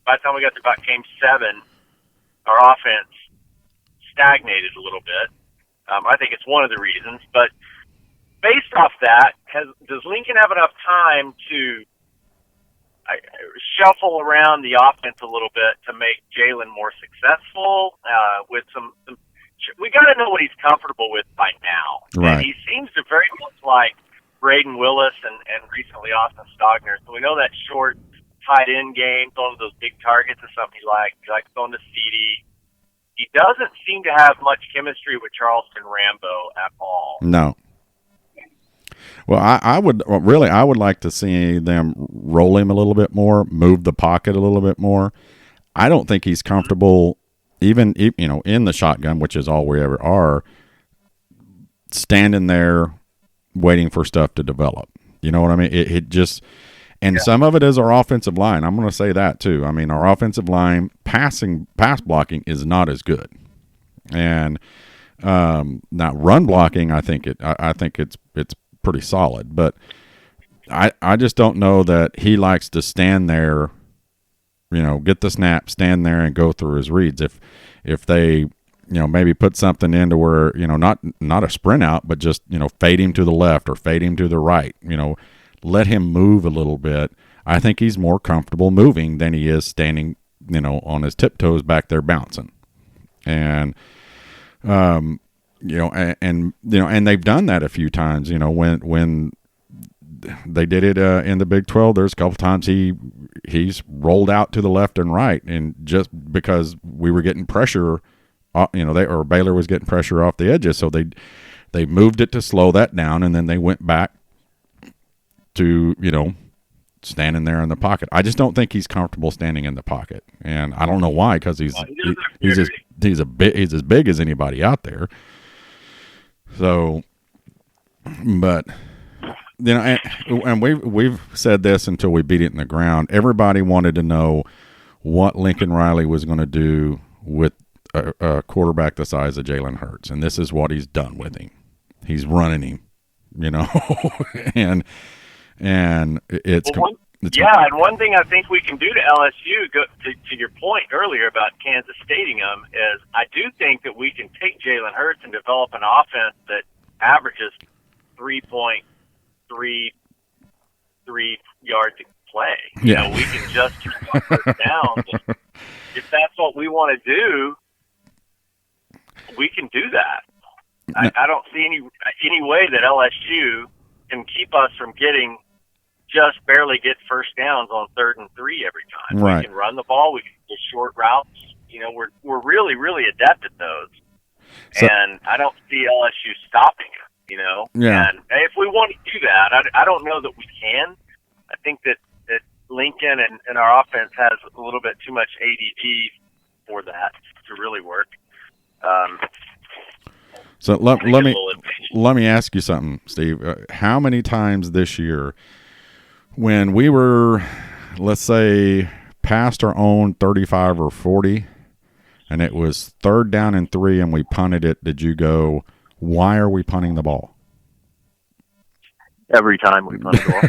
by the time we got to about game 7, our offense stagnated a little bit. I think it's one of the reasons. But based off that, does Lincoln have enough time to shuffle around the offense a little bit to make Jalen more successful with some we got to know what he's comfortable with by now. Right. And he seems to very much like Braden Willis and recently Austin Stogner. So we know that short tight end game, throwing those big targets is something he likes. He likes throwing the CD. He doesn't seem to have much chemistry with Charleston Rambo at all. No. Well, I would like to see them roll him a little bit more, move the pocket a little bit more. I don't think he's comfortable, even in the shotgun, which is all we ever are, standing there waiting for stuff to develop. You know what I mean? It just, and some of it is our offensive line. I'm going to say that too. I mean, our offensive line pass blocking is not as good, and now run blocking, I think it's pretty solid, but I just don't know that he likes to stand there, get the snap, stand there and go through his reads. If they, maybe put something into where, not a sprint out, but just, fade him to the left or fade him to the right, let him move a little bit. I think he's more comfortable moving than he is standing, on his tiptoes back there bouncing. And, and they've done that a few times, when they did it in the Big 12, there's a couple times he's rolled out to the left and right, and just because we were getting pressure, Baylor was getting pressure off the edges, so they moved it to slow that down, and then they went back to, standing there in the pocket. I just don't think he's comfortable standing in the pocket, and I don't know why, because he's as big as anybody out there. So, but and we've said this until we beat it in the ground. Everybody wanted to know what Lincoln Riley was going to do with a quarterback the size of Jalen Hurts, and this is what he's done with him. He's running him, and it's. And one thing I think we can do to LSU, to your point earlier about Kansas stating them, is I do think that we can take Jalen Hurts and develop an offense that averages 3.33 yards a play. Yeah. We can just first down. If that's what we want to do, we can do that. I don't see any way that LSU can keep us from just barely get first downs on 3rd and 3 every time. Right. We can run the ball. We can get short routes. We're really, really adept at those. So, and I don't see LSU stopping it, Yeah. And if we want to do that, I don't know that we can. I think that Lincoln and our offense has a little bit too much ADD for that to really work. So let me ask you something, Steve. How many times this year, when we were, let's say, past our own 35 or 40, and it was 3rd down and 3, and we punted it, did you go, why are we punting the ball? Every time we punt the ball.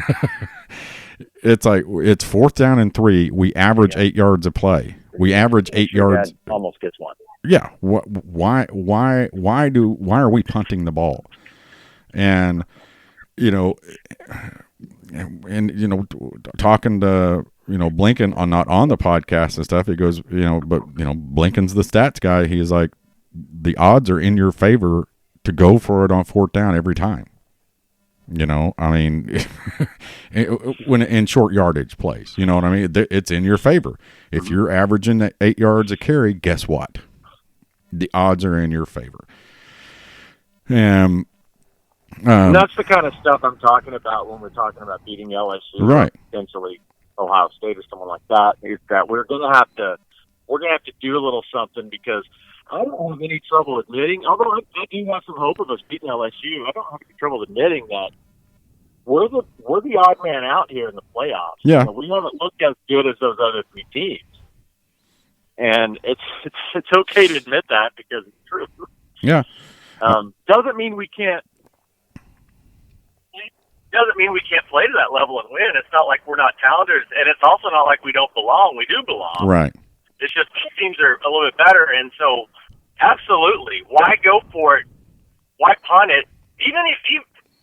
It's like, it's 4th down and 3. We average 8 yards a play. We average 8 yards. Almost gets one. Yeah. Why are we punting the ball? And, talking to, Blinken not on the podcast and stuff, he goes, but Blinken's the stats guy. He's like, the odds are in your favor to go for it on 4th down every time. I mean, when in short yardage plays, you know what I mean? It's in your favor. If you're averaging 8 yards a carry, guess what? The odds are in your favor. And that's the kind of stuff I'm talking about when we're talking about beating LSU, right? Potentially Ohio State or someone like that. Is that we're going to have to we're going to have to do a little something because I don't have any trouble admitting, although I do have some hope of us beating LSU, I don't have any trouble admitting that we're the odd man out here in the playoffs. Yeah. You know, we haven't looked as good as those other three teams. And it's okay to admit that because it's true. Yeah. Doesn't mean we can't play to that level and win. It's not like we're not talented, and it's also not like we don't belong. We do belong. Right. It's just these teams are a little bit better, and so absolutely, why go for it? Why punt it? Even if you,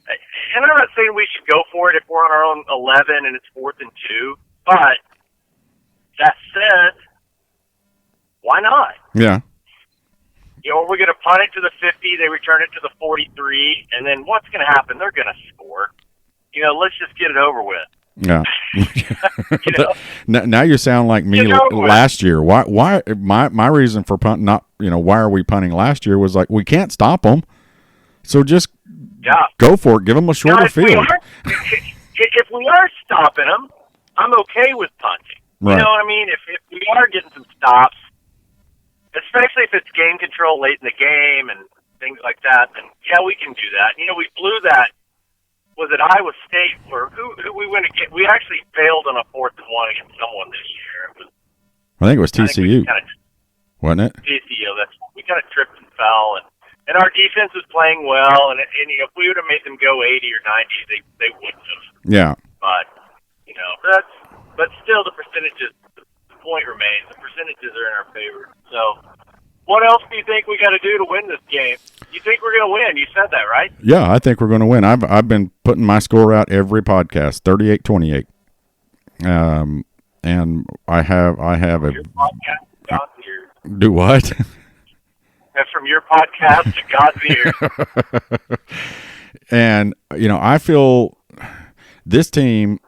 and I'm not saying we should go for it if we're on our own 11 and it's 4th and 2, but that said, why not? Yeah. You know, we're going to punt it to the 50, they return it to the 43, and then what's going to happen? They're going to score. You know, let's just get it over with. Yeah. You know? Now you sound like me last year. Why? My reason for punting, not, you know, why are we punting last year was like, we can't stop them. So just go for it. Give them a shorter field. If we are stopping them, I'm okay with punting. Right. You know what I mean? If we are getting some stops, especially if it's game control late in the game and things like that, then yeah, we can do that. You know, we blew that. Was it Iowa State or who we went against? We actually failed on a 4th and 1 against someone this year. I think it was TCU, wasn't it? TCU. We kind of tripped and fell, and our defense was playing well. And you know, if we would have made them go 80 or 90, they wouldn't have. Yeah. But you know, but still, the percentages. The point remains. The percentages are in our favor. So, what else do you think we got to do to win this game? You think we're going to win? You said that, right? Yeah, I think we're going to win. I've been putting my score out every podcast, 38-28. And I have a your podcast to God's ears. Do what? And from your podcast to God's ears. And you know, I feel this team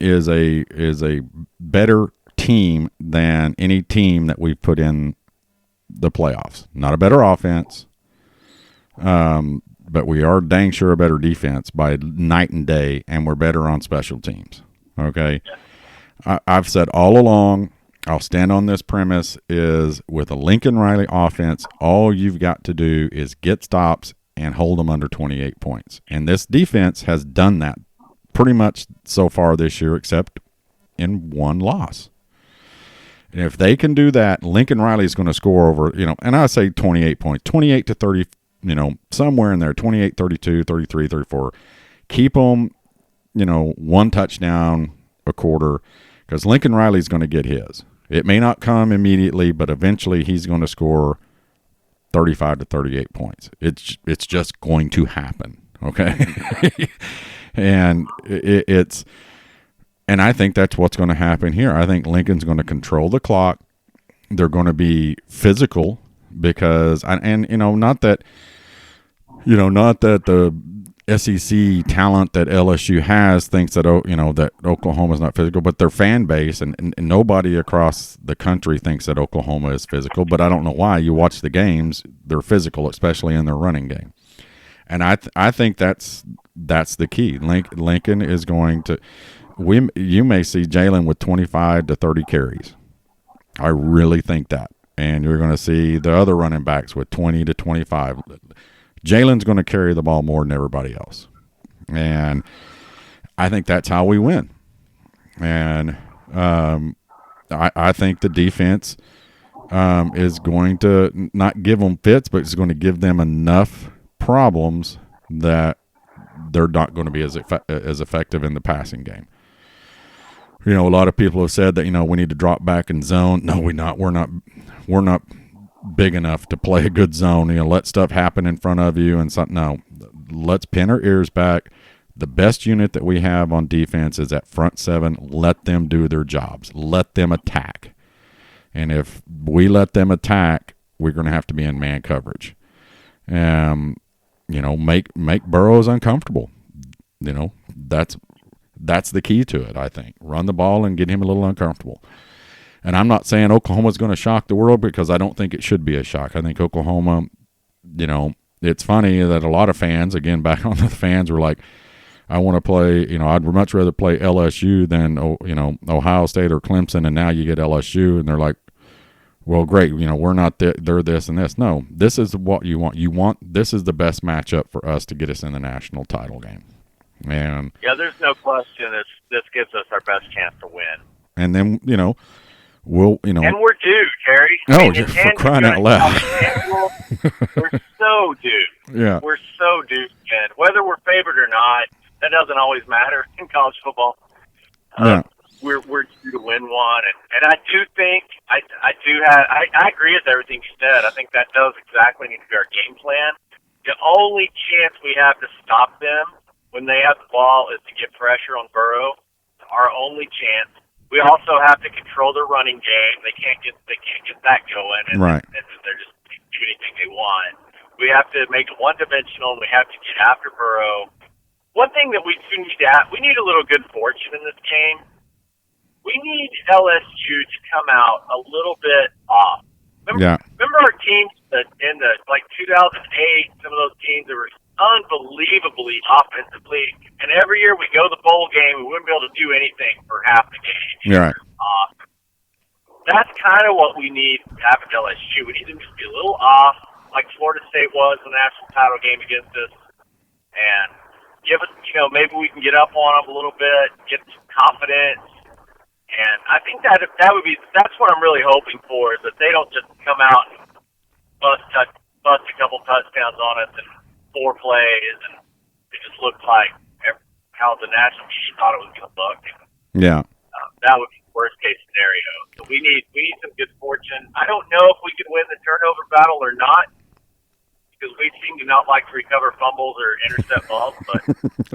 is a better team than any team that we've put in the playoffs. Not a better offense, but we are dang sure a better defense by night and day, and we're better on special teams. Okay, I've said all along, I'll stand on this premise, is with a Lincoln Riley offense, all you've got to do is get stops and hold them under 28 points. And this defense has done that pretty much so far this year, except in one loss. And if they can do that, Lincoln Riley is going to score over, you know, and I say 28 points, 28 to 30, you know, somewhere in there, 28, 32, 33, 34. Keep them, you know, one touchdown a quarter, because Lincoln Riley is going to get his. It may not come immediately, but eventually he's going to score 35 to 38 points. It's just going to happen, okay? And and I think that's what's going to happen here. I think Lincoln's going to control the clock. They're going to be physical because, and you know, not that the SEC talent that LSU has thinks that, you know, that Oklahoma's not physical, but their fan base and nobody across the country thinks that Oklahoma is physical. But I don't know why. You watch the games; they're physical, especially in their running game. And I think that's the key. Lincoln is going to. You may see Jalen with 25 to 30 carries. I really think that. And you're going to see the other running backs with 20 to 25. Jalen's going to carry the ball more than everybody else. And I think that's how we win. And I think the defense is going to not give them fits, but it's going to give them enough problems that they're not going to be as effective in the passing game. You know, a lot of people have said that, you know, we need to drop back in zone. No, we're not. We're not big enough to play a good zone. You know, let stuff happen in front of you and something. No, let's pin our ears back. The best unit that we have on defense is that front seven. Let them do their jobs. Let them attack. And if we let them attack, we're going to have to be in man coverage. You know, make Burrows uncomfortable. You know, that's the key to it, I think. Run the ball and get him a little uncomfortable. And I'm not saying Oklahoma's going to shock the world, because I don't think it should be a shock. I think Oklahoma, you know, it's funny that a lot of fans, again, back on the fans, were like, I want to play, you know, I'd much rather play LSU than, you know, Ohio State or Clemson, and now you get LSU. And they're like, well, great, we're not they're this and this. No, this is what you want. This is the best matchup for us to get us in the national title game. And yeah, there's no question this gives us our best chance to win. And then, we'll, And we're due, Terry. For crying out loud. We're so due. Yeah. We're so due. And whether we're favored or not, that doesn't always matter in college football. Yeah. We're due to win one. And I do think, I agree with everything you said. I think that does exactly need to be our game plan. The only chance we have to stop them when they have the ball is to get pressure on Burrow. Our only chance. We also have to control their running game. They can't get that going, and right. And they're just do anything they want. We have to make it one-dimensional, and we have to get after Burrow. One thing that we do need to have, we need a little good fortune in this game. We need LSU to come out a little bit off. Remember our teams in the 2008, some of those teams that were unbelievably offensively, and every year we go to the bowl game, we wouldn't be able to do anything for half the game. Right. That's kind of what we need to happen to LSU. We need them to be a little off, like Florida State was in the national title game against us, and give us, maybe we can get up on them a little bit, get some confidence. And I think that's what I'm really hoping for, is that they don't just come out and bust a couple touchdowns on us in 4 plays, and it just looked like how the national media thought it was going to look. Yeah. That would be the worst case scenario. So we need some good fortune. I don't know if we can win the turnover battle or not, because we seem to not like to recover fumbles or intercept balls, but it's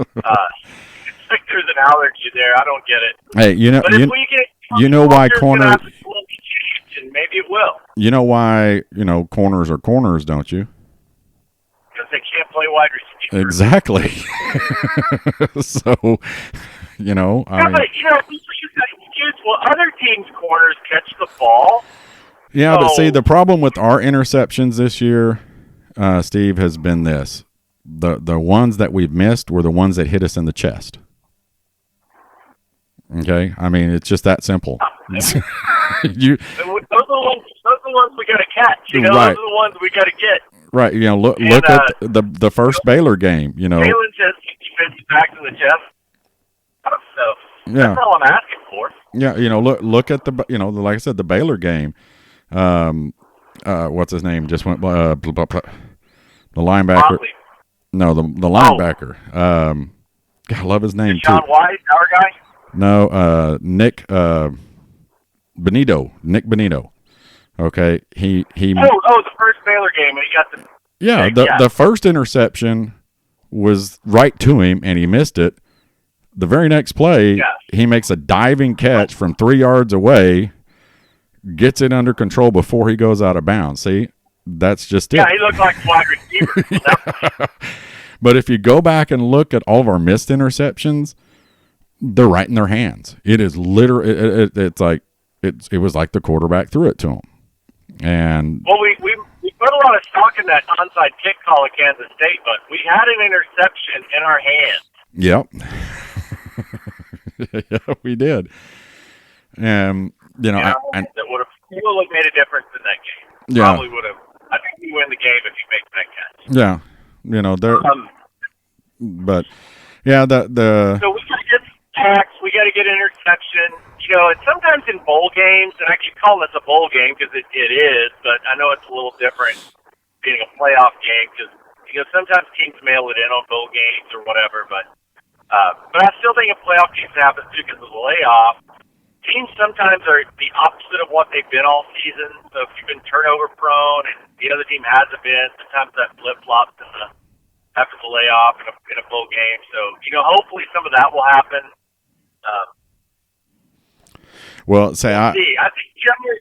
like there's an allergy there. I don't get it. Hey, but if we get why corners, and maybe it will. You know why, corners are corners, don't you? Because they can't play wide receiver. Exactly. So, other teams' corners catch the ball. Yeah, but see, the problem with our interceptions this year, Steve, has been this. The ones that we've missed were the ones that hit us in the chest. Okay? I mean, it's just that simple. Those are the ones we got to catch. Right. Those are the ones we got to get. Right. Look at the first Baylor game. Jalen just defensive backs in the chest. So yeah. that's all I'm asking for. Yeah. Look at like I said, the Baylor game. What's his name? Just went the linebacker. Probably. No, the linebacker. I love his name Sean too. White, our guy. No, Nick Benito. Nick Benito. Okay, he. The first Baylor game, and he got the. Yeah, the first interception was right to him, and he missed it. The very next play, he makes a diving catch from 3 yards away, gets it under control before he goes out of bounds. See, that's just it. Yeah, he looked like a wide receiver. Yeah. But if you go back and look at all of our missed interceptions, they're right in their hands. It is literally, it's like it was like the quarterback threw it to him. And we put a lot of stock in that onside kick call at Kansas State, but we had an interception in our hands. Yep. Yeah, we did. And that would have made a difference in that game. Yeah. Probably would have. I think we win the game if you make that catch. Yeah. But yeah, so we got to get sacks, we got to get interception. And sometimes in bowl games, and I keep calling this a bowl game because it is, but I know it's a little different being a playoff game because sometimes teams mail it in on bowl games or whatever. But I still think in playoff games it happens too because of the layoff. Teams sometimes are the opposite of what they've been all season. So if you've been turnover prone and the other team hasn't been, sometimes that flip flops after the layoff in a bowl game. So hopefully some of that will happen. Well, I think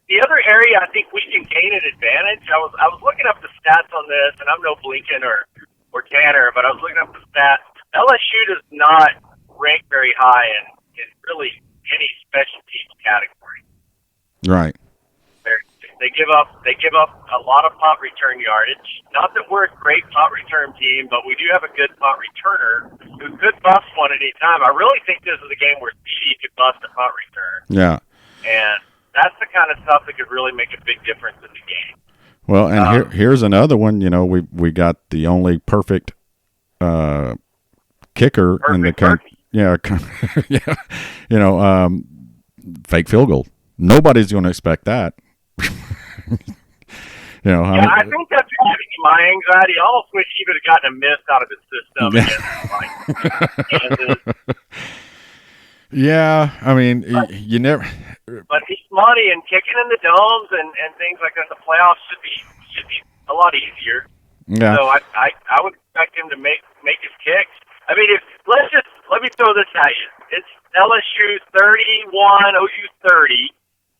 the other area I think we can gain an advantage. I was looking up the stats on this, and I'm no Blinken or Tanner, but I was looking up the stats. LSU does not rank very high in really any special teams category. Right. They give up a lot of punt return yardage. Not that we're a great punt return team, but we do have a good punt returner who could bust one at any time. I really think this is a game where Speedy could bust a punt return. Yeah. And that's the kind of stuff that could really make a big difference in the game. Well, and here's another one. You know, we got the only perfect kicker in the country. Yeah, yeah. You know, fake field goal. Nobody's going to expect that. You know, yeah, I think that's my anxiety. I almost wish he would have gotten a miss out of his system. Yeah, I mean, you never. But he's money and kicking in the domes and things like that. The playoffs should be a lot easier. Yeah. So I would expect him to make his kicks. I mean, let me throw this at you. It's LSU 31, OU 30.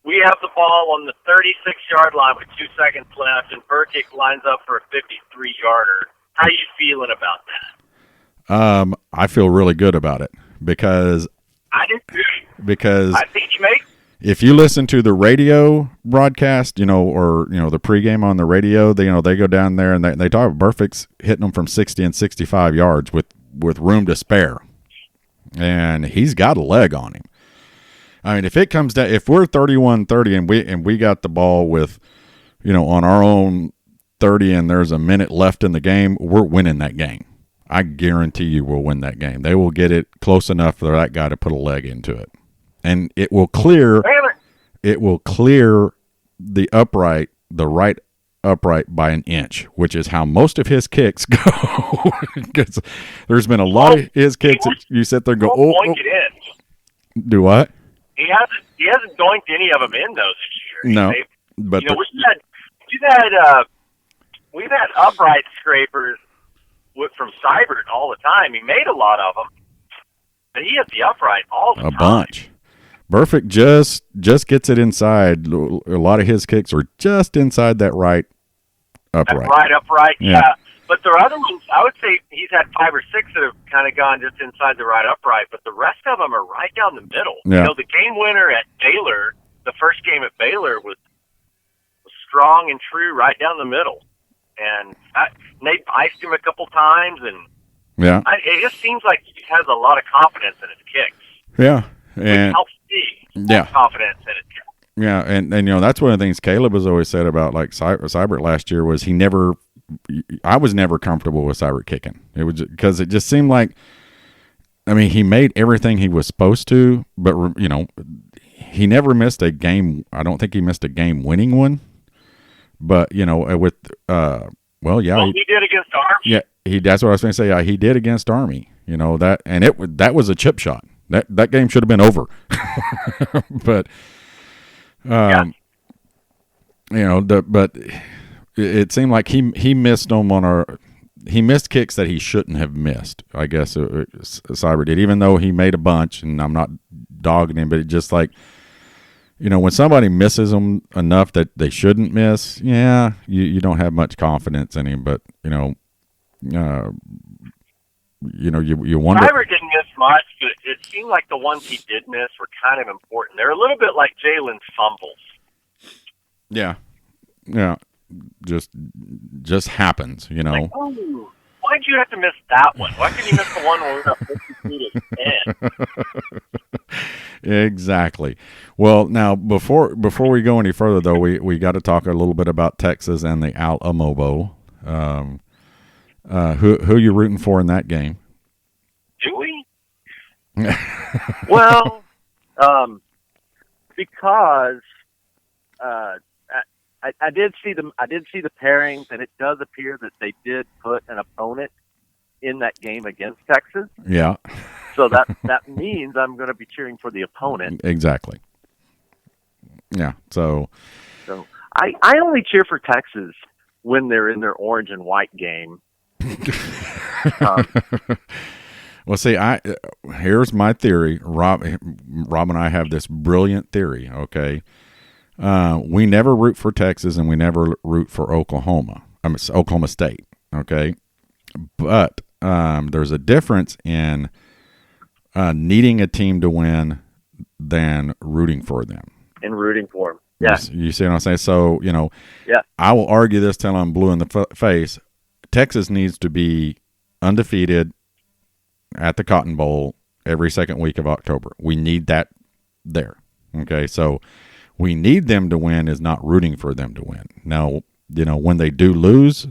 We have the ball on the 36-yard line with 2 seconds left, and Burkick lines up for a 53-yarder. How you feeling about that? I feel really good about it because I do too. Because I think you make. If you listen to the radio broadcast, you know, or you know the pregame on the radio, they go down there and they talk about Burfick's hitting them from 60 and 65 yards with room to spare, and he's got a leg on him. I mean, if it comes down, if we're 31-30 and we got the ball with, you know, on our own 30 and there's a minute left in the game, we're winning that game. I guarantee you we'll win that game. They will get it close enough for that guy to put a leg into it, and it will clear the right upright by an inch, which is how most of his kicks go. Because there's been a lot of his kicks that you sit there and go, oh. Do what? He hasn't doinked any of them in though this year. No, but you know, we've had upright scrapers from Seibert all the time. He made a lot of them, but he hit the upright all the time. A bunch. Burfict just gets it inside. A lot of his kicks are just inside that right upright. That right upright, yeah. But the other ones, I would say he's had 5 or 6 that have kind of gone just inside the right upright, but the rest of them are right down the middle. Yeah. You know, the game winner at Baylor, the first game at Baylor was strong and true right down the middle. And Nate iced him a couple times, and it just seems like he has a lot of confidence in his kicks. Yeah. And helps me confidence in his kicks. Yeah, and you know, that's one of the things Caleb has always said about like Seibert last year was I was never comfortable with Seibert kicking. It was because it just seemed like, I mean, he made everything he was supposed to, but you know, he never missed a game. I don't think he missed a game winning one, but you know, with he did against Army. Yeah, that's what I was going to say. Yeah, he did against Army. You know that, and that was a chip shot. That game should have been over, but. You know, but it seemed like he missed them he missed kicks that he shouldn't have missed. I guess Seibert did, even though he made a bunch, and I'm not dogging him, but it just like, you know, when somebody misses them enough that they shouldn't miss, you don't have much confidence in him. But you know, you wonder. Seibert didn't miss much, but it seemed like the ones he did miss were kind of important. They're a little bit like Jalen's fumbles. Yeah. Just happens, you know. Like, why'd you have to miss that one? Why couldn't you miss the one where we got 52 to 10? Exactly. Well, now before we go any further, though, we got to talk a little bit about Texas and the Alamo. Who you rooting for in that game? Do we? Well, because I did see the pairings, and it does appear that they did put an opponent in that game against Texas. Yeah. So that means I'm going to be cheering for the opponent. Exactly. Yeah. So I only cheer for Texas when they're in their orange and white game. Well, see, here's my theory. Rob and I have this brilliant theory. Okay, we never root for Texas and we never root for Oklahoma. Oklahoma State. Okay, but there's a difference in needing a team to win than rooting for them. And rooting for them. Yeah. You see what I'm saying? So, you know, yeah. I will argue this till I'm blue in the face. Texas needs to be undefeated at the Cotton Bowl every second week of October. We need that there. Okay, so We need them to win is not rooting for them to win. Now, when they do lose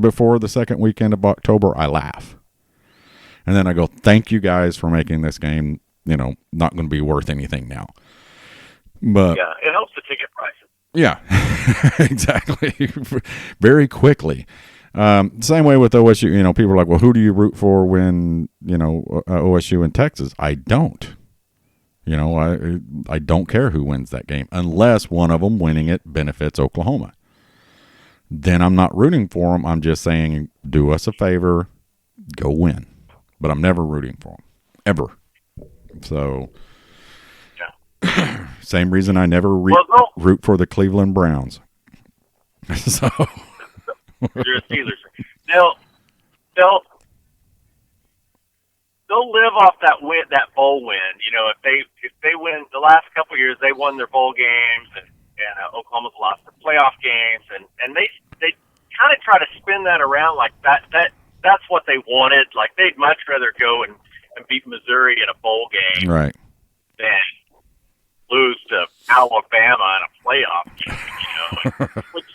before the second weekend of October, I laugh. And then I go, thank you guys for making this game, not going to be worth anything now. But yeah, it helps the ticket prices. Yeah, exactly. Very quickly. Same way with OSU. People are like, well, who do you root for when, OSU and Texas? I don't. I don't care who wins that game unless one of them winning it benefits Oklahoma. Then I'm not rooting for them. I'm just saying, do us a favor, go win. But I'm never rooting for them, ever. So, same reason I never root for the Cleveland Browns. So, you're a Steelers. They'll live off that bowl win. If they win the last couple of years, they won their bowl games, and Oklahoma's lost their playoff games, and they kind of try to spin that around like that's what they wanted. Like they'd much rather go and beat Missouri in a bowl game, right, than lose to Alabama in a playoff game. Which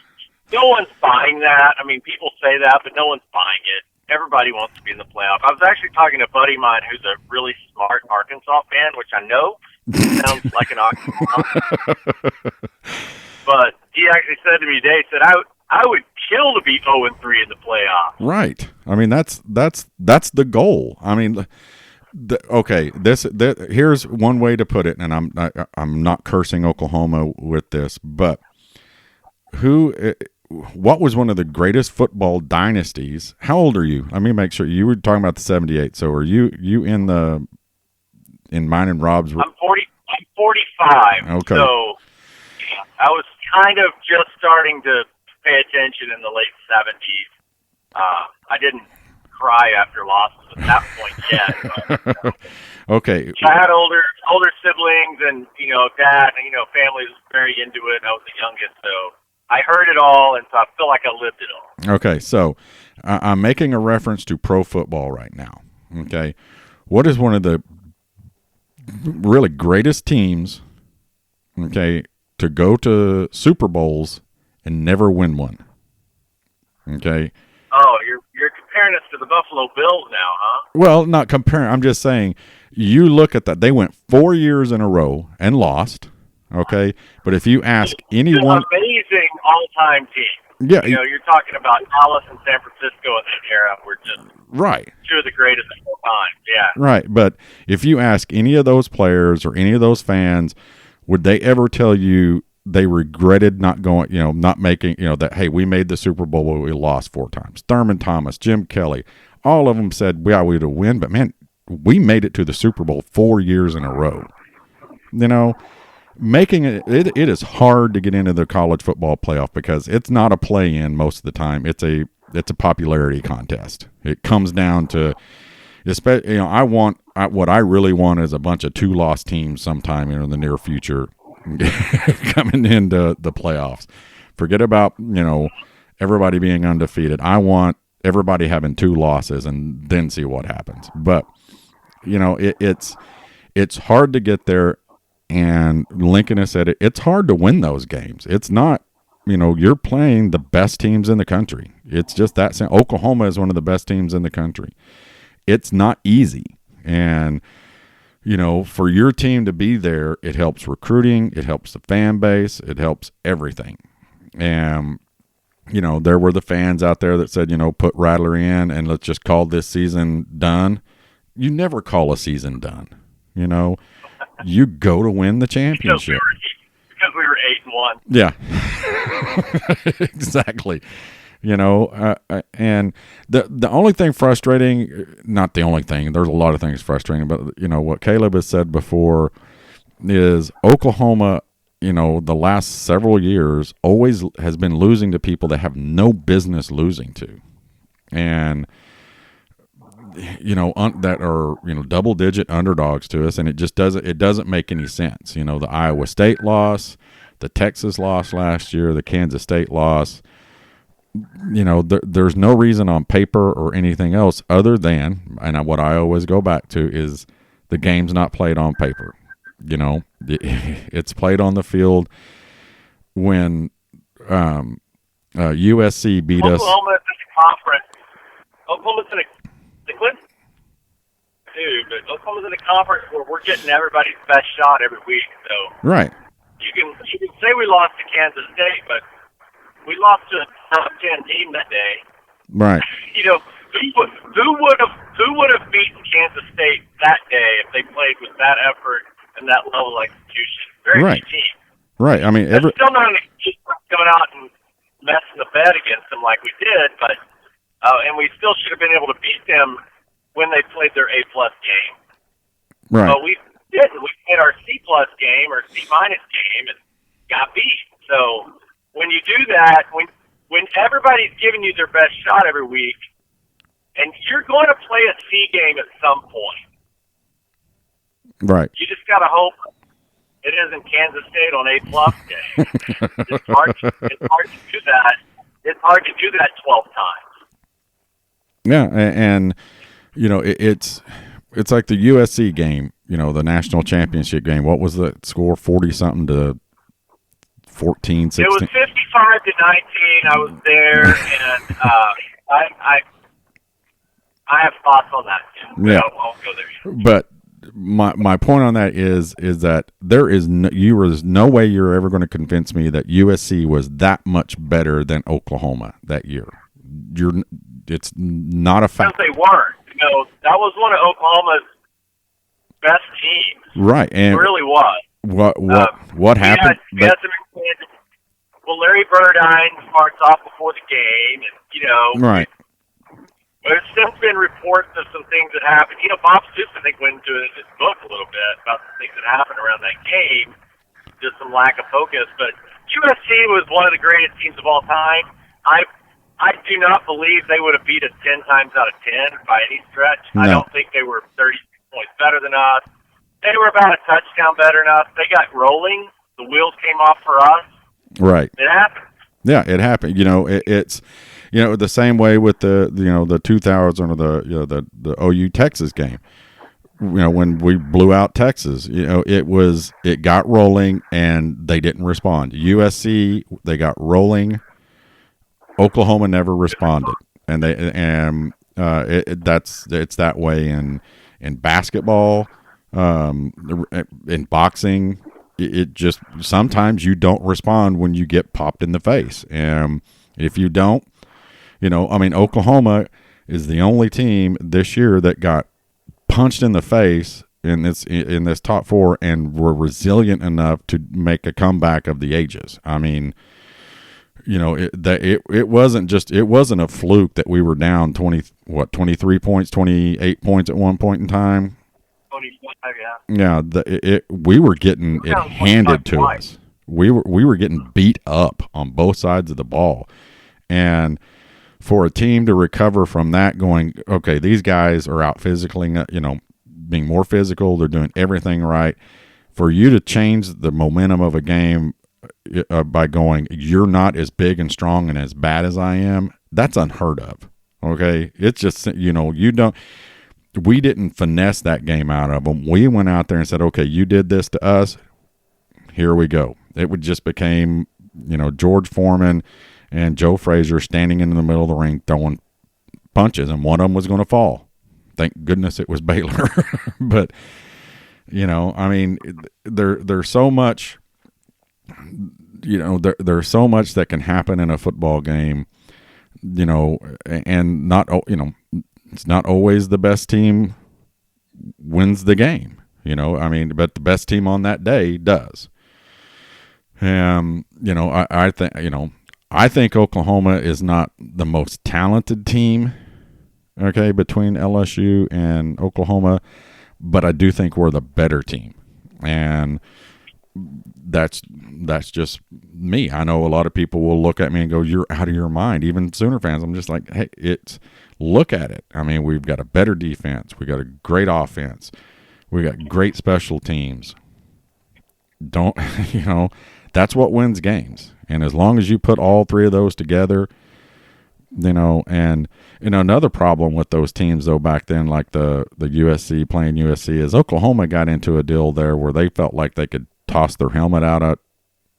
no one's buying that. I mean, people say that, but no one's buying it. Everybody wants to be in the playoff. I was actually talking to a buddy of mine who's a really smart Arkansas fan, which I know sounds like an oxymoron. But he actually said to me today, he said, I would kill to be 0-3 in the playoffs. Right. I mean, that's the goal. I mean, here's one way to put it, and I'm not cursing Oklahoma with this, but what was one of the greatest football dynasties? How old are you? Let me make sure. You were talking about the 78. So are you in mine and Rob's? I'm 45. Okay. So I was kind of just starting to pay attention in the late 70s. I didn't cry after losses at that point yet. But, okay. I had older siblings and, dad and, family was very into it. I was the youngest, so I heard it all, and so I feel like I lived it all. Okay, so I'm making a reference to pro football right now. Okay, what is one of the really greatest teams, okay, to go to Super Bowls and never win one? Okay. Oh, you're comparing us to the Buffalo Bills now, huh? Well, not comparing. I'm just saying, you look at that. They went 4 years in a row and lost. Okay, but if you ask anyone, amazing all-time team. Yeah, you're talking about Dallas and San Francisco in that era. Were just right. Two of the greatest of all time. Yeah, right. But if you ask any of those players or any of those fans, would they ever tell you they regretted not going? Not making. That hey, we made the Super Bowl, but we lost 4 times. Thurman Thomas, Jim Kelly, all of them said, "Yeah, we'd have win," but man, we made it to the Super Bowl 4 years in a row. Making it is hard to get into the college football playoff because it's not a play-in most of the time. It's a popularity contest. It comes down to, especially what I really want is a bunch of 2-loss teams sometime in the near future coming into the playoffs. Forget about everybody being undefeated. I want everybody having 2 losses and then see what happens. But it's hard to get there. And Lincoln has said it's hard to win those games. It's not, you're playing the best teams in the country. It's just that simple. Oklahoma is one of the best teams in the country. It's not easy. And, for your team to be there, it helps recruiting. It helps the fan base. It helps everything. And, there were the fans out there that said, put Rattler in and let's just call this season done. You never call a season done, You go to win the championship. Because we were 8-1. Yeah, exactly. And the only thing frustrating, not the only thing, there's a lot of things frustrating, but what Caleb has said before is Oklahoma, the last several years always has been losing to people that have no business losing to. And that are double-digit underdogs to us, and it just doesn't make any sense. The Iowa State loss, the Texas loss last year, the Kansas State loss. There's no reason on paper or anything else other than, and what I always go back to is the game's not played on paper. You know, it's played on the field. When USC beat us. Oklahoma's in a conference. Oklahoma's in a dude, but Oklahoma's in a conference where we're getting everybody's best shot every week. So Right. You can say we lost to Kansas State, but we lost to a top 10 team that day. Right. You know, who would have beaten Kansas State that day if they played with that effort and that level of execution? Very Right. few teams. Right. I mean, It's still not an excuse for coming out and messing the bed against them like we did, but and we still should have been able to beat them when they played their A+ game. right. But we didn't. We played our C+ game or C- game and got beat. So when you do that, when everybody's giving you their best shot every week, and you're going to play a C game at some point, Right. you just got to hope it isn't Kansas State on A+ day. It's hard to do that. It's hard to do that 12 times. Yeah, and you know, it's like the USC game, you know, the national championship game. What was the score? 40-something to 14, 16? It was 55-19. I was there, and I have thoughts on that too. Yeah. I won't go there yet. But my point on that is that there is no way you're ever going to convince me that USC was that much better than Oklahoma that year. It's not a fact. Because they weren't. You know, that was one of Oklahoma's best teams. Right, and it really was. What happened? Well, Larry Burdine starts off before the game, and you know, Right. There's since been reports of some things that happened. You know, Bob Stoops, I think, went into his book a little bit about the things that happened around that game, just some lack of focus. But USC was one of the greatest teams of all time. I do not believe they would have beat us 10 times out of 10 by any stretch. No. I don't think they were 30 points better than us. They were about a touchdown better than us. They got rolling. The wheels came off for us. Right. It happened. Yeah, it happened. You know, it's the same way with the 2000 or the OU Texas game. You know, when we blew out Texas, you know, it got rolling and they didn't respond. USC, they got rolling. Oklahoma never responded, and it's that way in basketball, in boxing. It just sometimes you don't respond when you get popped in the face, and if you don't, you know, I mean, Oklahoma is the only team this year that got punched in the face in this top four and were resilient enough to make a comeback of the ages. I mean, you know, it wasn't a fluke that we were down 23 points, 28 points at one point in time. 25, yeah. Yeah, we were getting it handed to us. We were getting beat up on both sides of the ball, and for a team to recover from that, going, okay, these guys are out physically, you know, being more physical, they're doing everything right. For you to change the momentum of a game by going, you're not as big and strong and as bad as I am, that's unheard of. Okay, it's just, you know, we didn't finesse that game out of them. We went out there and said, okay, you did this to us, here we go. It would just became, you know, George Foreman and Joe Frazier standing in the middle of the ring throwing punches, and one of them was going to fall. Thank goodness it was Baylor. But, you know, I mean, there's so much, you know, there's so much that can happen in a football game, you know, and not, you know, it's not always the best team wins the game, you know, I mean, but the best team on that day does. You know, I think Oklahoma is not the most talented team, okay, between LSU and Oklahoma, but I do think we're the better team. And that's just me. I know a lot of people will look at me and go, you're out of your mind. Even Sooner fans, I'm just like, hey, look at it. I mean, we've got a better defense. We got a great offense. We got great special teams. You know, that's what wins games. And as long as you put all three of those together, And another problem with those teams though back then, like the USC playing USC, is Oklahoma got into a deal there where they felt like they could toss their helmet out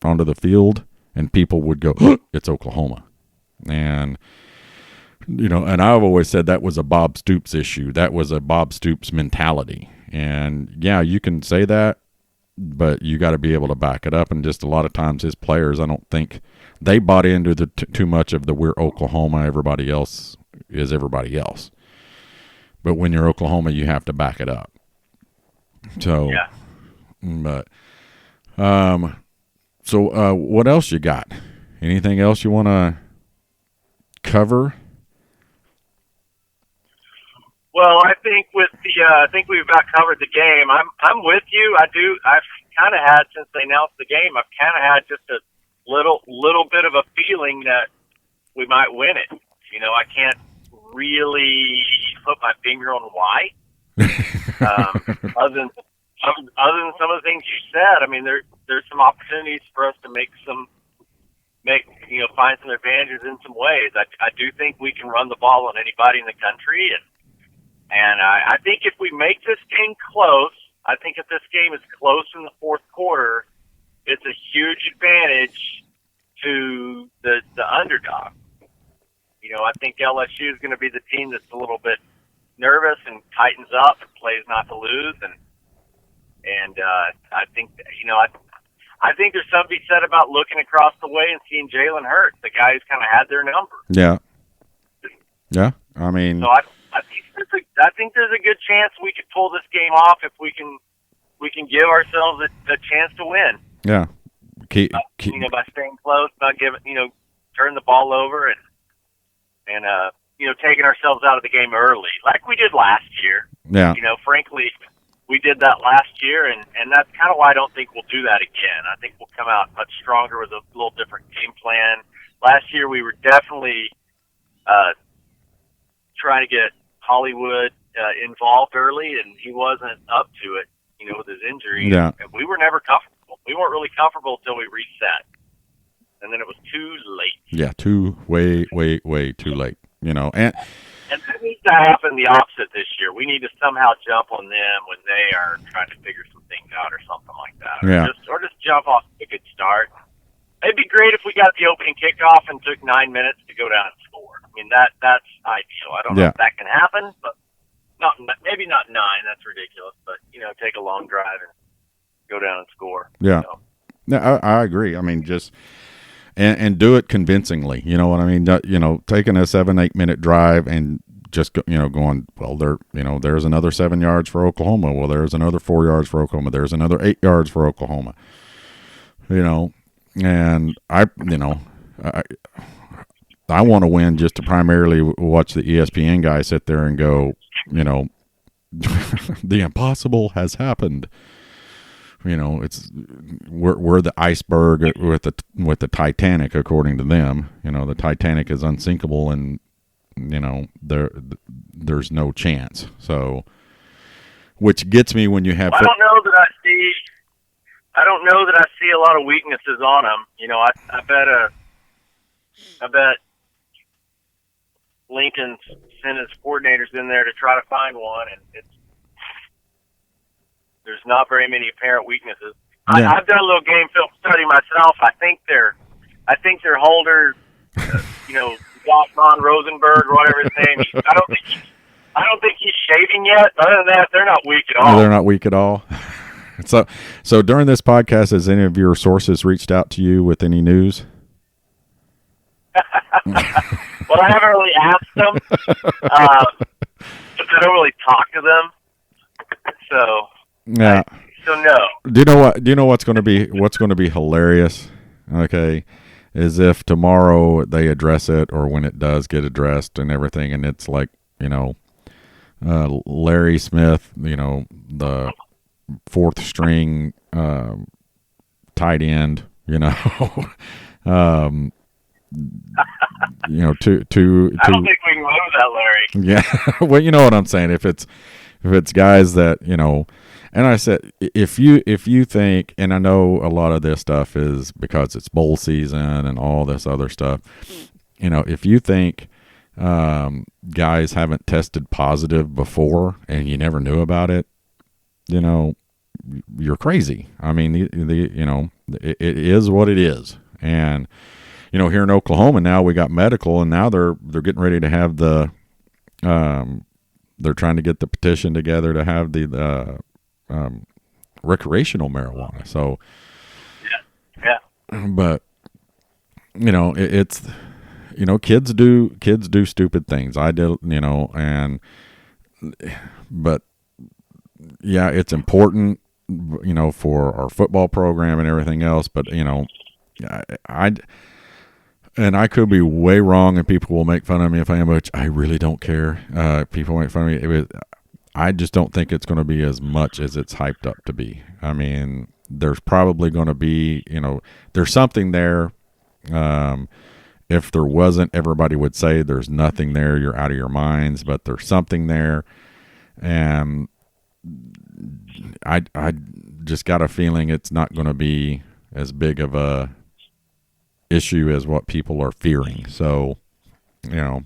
onto the field and people would go, it's Oklahoma. And and I've always said that was a Bob Stoops issue. That was a Bob Stoops mentality. And yeah, you can say that, but you got to be able to back it up. And just a lot of times his players, I don't think they bought into the too much of the we're Oklahoma, everybody else is everybody else. But when you're Oklahoma, you have to back it up. So, yeah. But, so what else you got? Anything else you want to cover? Well, I think I think we've about covered the game. I'm with you. I've kind of had, since they announced the game, I've kind of had just a little bit of a feeling that we might win it. I can't really put my finger on why. Other than some of the things you said, I mean, there's some opportunities for us to find some advantages in some ways. I do think we can run the ball on anybody in the country, and I think if we make this game close, I think if this game is close in the fourth quarter, it's a huge advantage to the underdog. I think LSU is going to be the team that's a little bit nervous and tightens up and plays not to lose, and I think I think there's something to be said about looking across the way and seeing Jalen Hurts, the guy who's kind of had their number. Yeah. Yeah. I mean, so I think there's a good chance we could pull this game off if we can give ourselves a chance to win. Yeah. By staying close, not giving, turn the ball over and taking ourselves out of the game early, like we did last year. Yeah. Frankly, we did that last year, and that's kind of why I don't think we'll do that again. I think we'll come out much stronger with a little different game plan. Last year, we were definitely trying to get Hollywood involved early, and he wasn't up to it, with his injury. Yeah. And we were never comfortable. We weren't really comfortable until we reset. And then it was too late. Yeah, way too late, And that needs to happen the opposite this year. We need to somehow jump on them when they are trying to figure some things out or something like that. Yeah. Or just jump off to a good start. It'd be great if we got the opening kickoff and took 9 minutes to go down and score. I mean, that's ideal. I don't know if that can happen, but maybe not 9. That's ridiculous. But, take a long drive and go down and score. Yeah. No, I agree. I mean, just and do it convincingly. You know what I mean? Taking a 7-8 minute drive and just going, well, there's another 7 yards for Oklahoma. Well, there's another 4 yards for Oklahoma. There's another 8 yards for Oklahoma. And I want to win just to primarily watch the ESPN guy sit there and go, the impossible has happened. It's we're the iceberg with the Titanic, according to them. The Titanic is unsinkable, and there's no chance. So, which gets me when you have. I don't know that I see a lot of weaknesses on them. I bet Lincoln sent his coordinators in there to try to find one, and there's not very many apparent weaknesses. Yeah. I've done a little game film study myself. I think their holder, Josh Von Rosenberg or whatever his name is, I don't think he's shaving yet. Other than that, they're not weak at all. No, they're not weak at all. So during this podcast, has any of your sources reached out to you with any news? Well, I haven't really asked them. I don't really talk to them. So yeah. So no. Do you know what's going to be hilarious? Okay, is if tomorrow they address it, or when it does get addressed and everything, and it's like Larry Smith, the fourth string tight end, to I don't think we can move that, Larry. Yeah, well, you know what I'm saying. If it's guys that and I said, if you think, and I know a lot of this stuff is because it's bowl season and all this other stuff, if you think guys haven't tested positive before and you never knew about it, you know, you're crazy. I mean, it is what it is. And, you know, here in Oklahoma now we got medical, and now they're getting ready to have they're trying to get the petition together to have the recreational marijuana. So, yeah. But, you know, it's, you know, kids do stupid things. I did, you know, but yeah, it's important, you know, for our football program and everything else. But, you know, and I could be way wrong, and people will make fun of me if I am, which I really don't care. People make fun of me. I just don't think it's going to be as much as it's hyped up to be. I mean, there's probably going to be, you know, there's something there. If there wasn't, everybody would say there's nothing there. You're out of your minds, but there's something there. And I just got a feeling it's not going to be as big of a issue as what people are fearing. So, you know,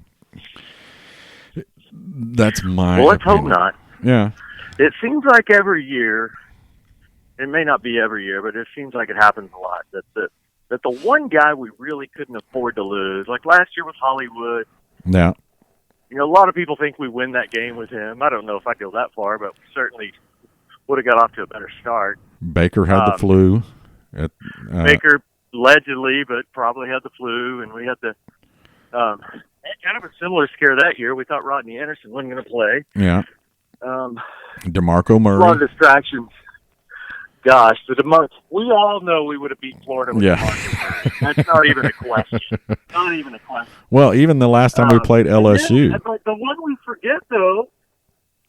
that's my Well, let's opinion. hope not. Yeah. It seems like every year, it may not be every year, but it seems like it happens a lot, that the one guy we really couldn't afford to lose, like last year with Hollywood. Yeah. You know, a lot of people think we win that game with him. I don't know if I go that far, but we certainly would have got off to a better start. Baker had the flu. Baker allegedly, but probably had the flu, and we had the kind of a similar scare that year. We thought Rodney Anderson wasn't going to play. Yeah. DeMarco Murray. A lot of distractions. Gosh, we all know we would have beat Florida with DeMarco Murray. That's not even a question. Not even a question. Well, even the last time we played LSU. But the one we forget, though,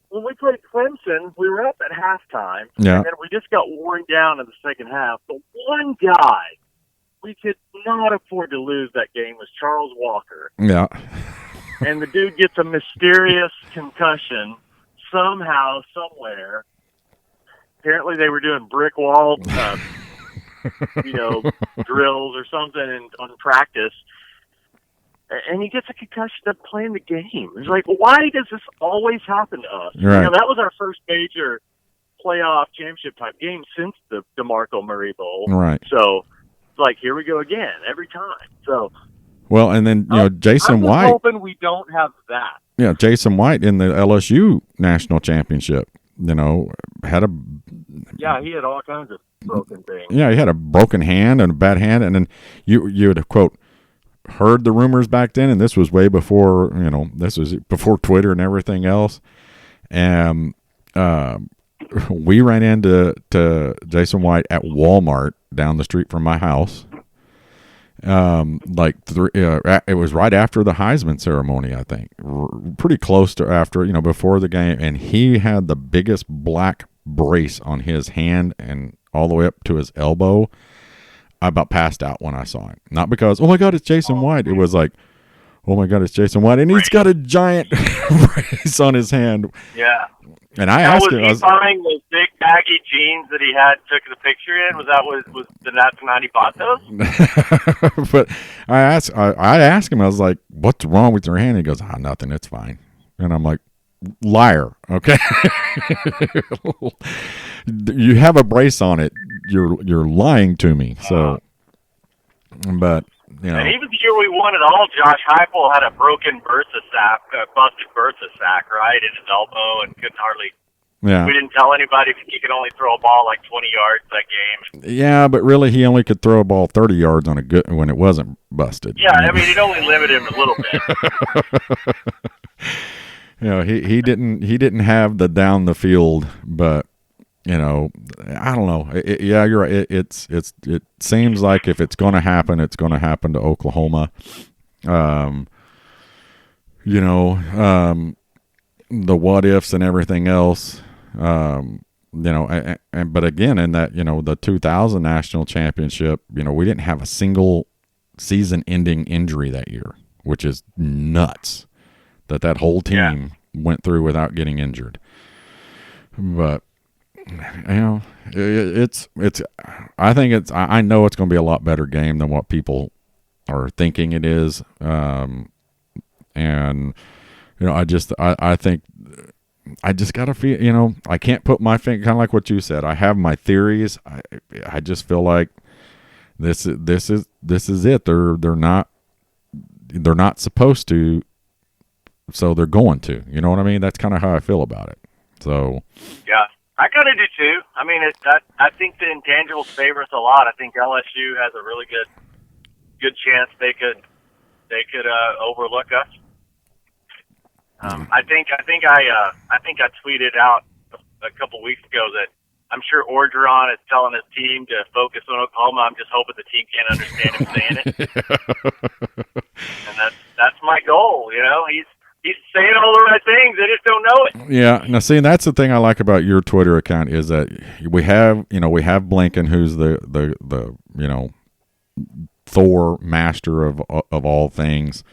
when we played Clemson, we were up at halftime, and then we just got worn down in the second half. The one guy we could not afford to lose that game was Charles Walker. Yeah. And the dude gets a mysterious concussion somehow, somewhere. Apparently they were doing brick wall, drills or something on practice. And he gets a concussion of playing the game. It's like, why does this always happen to us? Right. You know, that was our first major playoff championship type game since the DeMarco Murray Bowl. Right. So, it's like, here we go again, every time. So, well, and then, Jason White. I'm hoping we don't have that. Yeah, Jason White in the LSU national championship, had a... Yeah, he had all kinds of broken things. Yeah, he had a broken hand and a bad hand, and then you would, quote, heard the rumors back then, and this was way before, this was before Twitter and everything else. And we ran into Jason White at Walmart down the street from my house. It was right after the Heisman ceremony, I think, pretty close to after, before the game. And he had the biggest black brace on his hand and all the way up to his elbow. I about passed out when I saw him. Not because, oh my God, it's Jason White. It was like, oh my God, it's Jason White. And he's got a giant brace on his hand. Yeah. And I asked him, was he buying those big baggy jeans that he took the picture in? Was that the night he bought those? But I asked him, I was like, what's wrong with your hand? He goes, nothing, it's fine. And I'm like, liar, okay? You have a brace on it. You're lying to me. So, but and even the year we won it all, Josh Heupel had a broken busted bursa sac, right, in his elbow, and couldn't hardly. Yeah. We didn't tell anybody he could only throw a ball like 20 yards that game. Yeah, but really, he only could throw a ball 30 yards on when it wasn't busted. Yeah, I mean, it only limited him a little bit. He didn't have the down the field, but I don't know. Yeah, you're right. It seems like if it's going to happen, it's going to happen to Oklahoma. The what ifs and everything else. But again, in that the 2000 national championship, we didn't have a single season-ending injury that year, which is nuts. That whole team went through without getting injured. But it's I think I know it's going to be a lot better game than what people are thinking it is. And And I think I just got to feel, I can't put my finger, kind of like what you said. I have my theories. I just feel like this is it. They're not supposed to, so they're going to. You know what I mean? That's kind of how I feel about it. So yeah, I kind of do too. I mean, I think the intangibles favor us a lot. I think LSU has a really good chance they could overlook us. I think I tweeted out a couple weeks ago that I'm sure Orgeron is telling his team to focus on Oklahoma. I'm just hoping the team can't understand him saying it. And that's my goal. He's saying all the right things. They just don't know it. Yeah. Now, see, and that's the thing I like about your Twitter account is that we have Blinken, who's the Thor master of all things,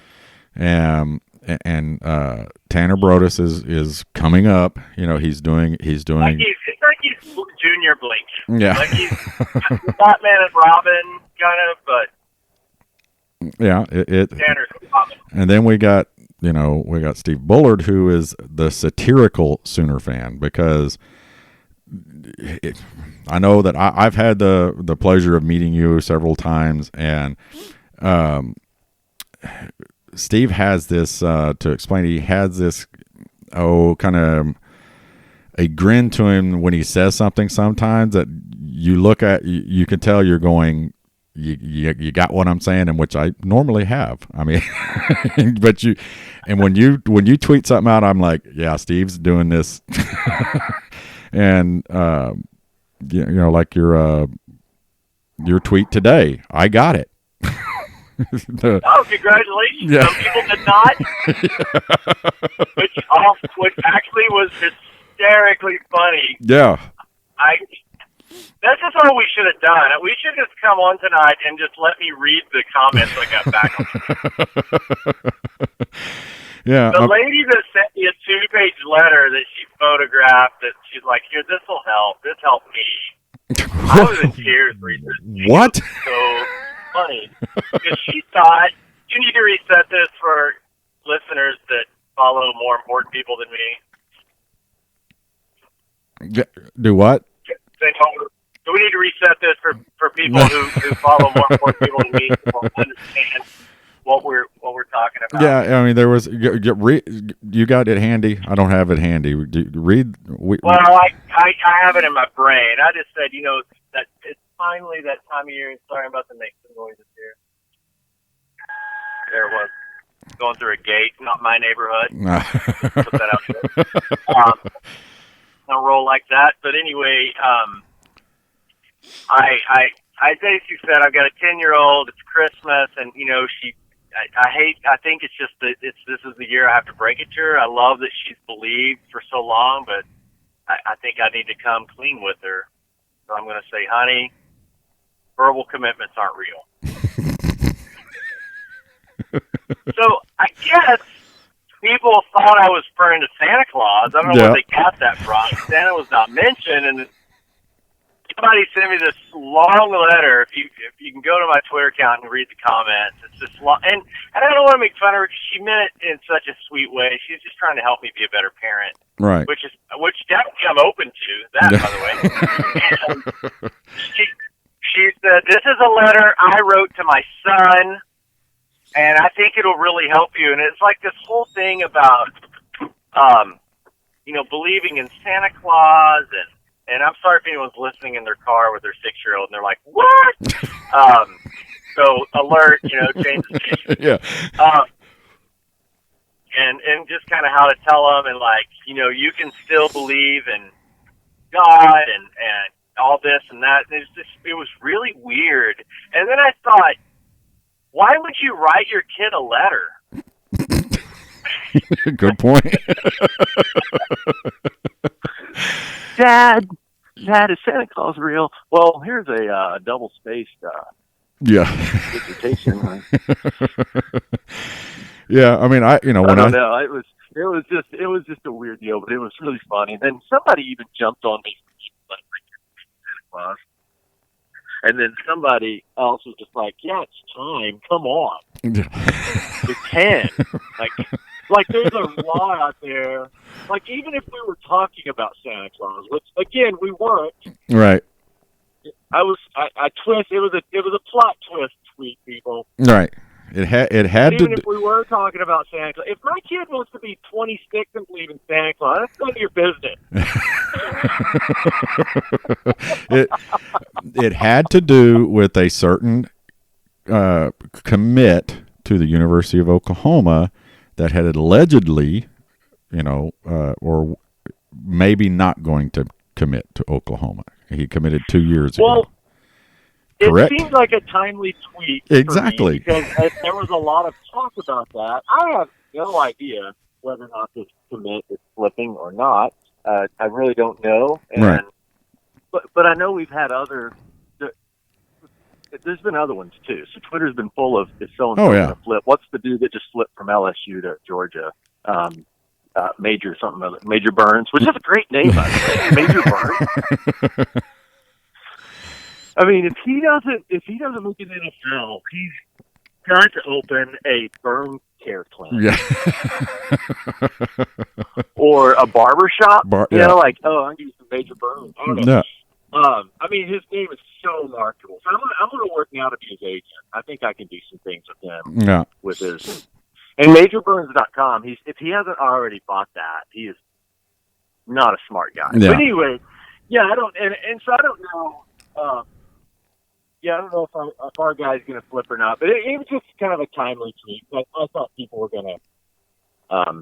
and Tanner Brodus is coming up. He's doing. It's like he's Junior Blinken. Yeah. Like he's Batman and Robin kind of, but yeah, Tanner's Robin. And then we got Steve Bullard, who is the satirical Sooner fan, because I know that I've had the pleasure of meeting you several times, and Steve has this, to explain, he has this, kind of a grin to him when he says something sometimes that you look at, you can tell you're going, you got what I'm saying, and which I normally have. I mean, but when you tweet something out, I'm like, yeah, Steve's doing this. And, like your tweet today, I got it. Congratulations. Yeah. Some people did not. which actually was hysterically funny. Yeah. That's just all we should have done. We should just come on tonight and just let me read the comments I got back. Yeah. The lady that sent me a 2-page letter that she photographed, that she's like, here, this will help. This helped me. I was in tears reading this. What? So funny. Because she thought, you need to reset this for listeners that follow more important people than me. Do what? So we need to reset this for people who follow more important people than me, who will understand what we're talking about. Yeah, I mean, there was, you got it handy. I don't have it handy. Well, I have it in my brain. I just said, that it's finally that time of year. Sorry, I'm about to make some noises here. There it was. Going through a gate, not my neighborhood. Put that out there. I'll roll like that. But anyway, I basically said I've got a 10-year-old. It's Christmas, and I think it's just that this is the year I have to break it to her. I love that she's believed for so long, but I think I need to come clean with her. So I'm going to say, honey, verbal commitments aren't real. So I guess people thought I was referring to Santa Claus. I don't know where they got that from. Santa was not mentioned, and somebody sent me this long letter. If you can go to my Twitter account and read the comments, it's this long, and I don't want to make fun of her because she meant it in such a sweet way. She's just trying to help me be a better parent, right? Which definitely I'm open to that, by the way. And she said, "This is a letter I wrote to my son, and I think it'll really help you." And it's like this whole thing about, believing in Santa Claus and I'm sorry if anyone's listening in their car with their 6-year-old and they're like, what? So alert, change the station. Yeah. And just kind of how to tell them, and you can still believe in God and all this and that. It was really weird. And then I thought, why would you write your kid a letter? Good point. Dad, is Santa Claus real? Well, here's a double-spaced dissertation. Yeah, I mean, I don't know. It was just a weird deal, but it was really funny. And then somebody even jumped on me for Santa Claus. And then somebody else was just like, yeah, it's time. Come on. It's 10. Like there's a law out there. Like, even if we were talking about Santa Claus, which, again, we weren't. Right. I twist. It was a plot twist tweet, people. Right. It had Even to. if we were talking about Santa Claus, if my kid wants to be 26 and believe in Santa Claus, that's none of your business. It had to do with a certain commit to the University of Oklahoma that had allegedly, or maybe not going to commit to Oklahoma. He committed 2 years ago. Correct. It seems like a timely tweet. Exactly. For me because there was a lot of talk about that. I have no idea whether or not this commit is flipping or not. I really don't know. Right. But I know we've had other. There's been other ones too. So Twitter's been full of is so and so going to flip. What's the dude that just flipped from LSU to Georgia? Major Burns, which is a great name, by the way. Major Burns. I mean, if he doesn't make an NFL, he's got to open a burn care clinic. Yeah. Or a barber shop. Yeah. Like, I'm going to use some Major Burns. I don't know. No. I mean, his name is so marketable. So I'm going to work now to be his agent. I think I can do some things with him. Yeah. With his. And MajorBurns.com, if he hasn't already bought that, he is not a smart guy. Yeah. But anyway, yeah, I don't, and so I don't know. I don't know if our guy's going to flip or not. But it was just kind of a timely tweet. I thought people were going to, I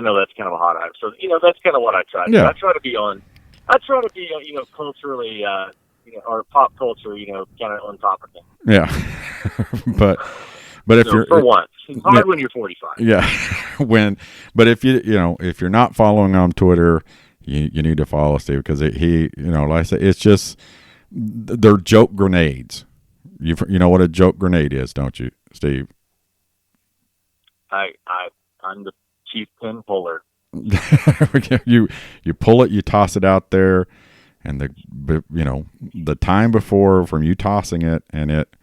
know that's kind of a hot item. So that's kind of what I try to do. I try to be culturally, or pop culture, kind of on top of things. Yeah, but if you're for once, it's hard when you're 45. Yeah, but if if you're not following on Twitter, you need to follow Steve because he like I said, it's just they're joke grenades. You know what a joke grenade is, don't you, Steve? I'm the chief pin puller. you pull it, you toss it out there, and the time before from you tossing it and it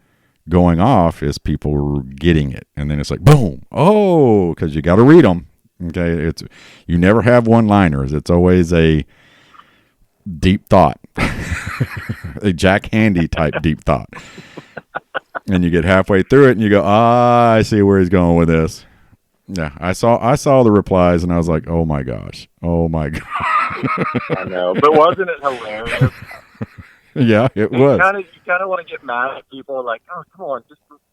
going off is people getting it, and then it's like boom, because you got to read them. Okay, you never have one-liners. It's always a deep thought, a Jack Handy type deep thought, and you get halfway through it and you go, I see where he's going with this. Yeah, I saw the replies and I was like, oh my gosh. I know, but wasn't it hilarious? Yeah, it was. You kind of want to get mad at people, like, oh, come on,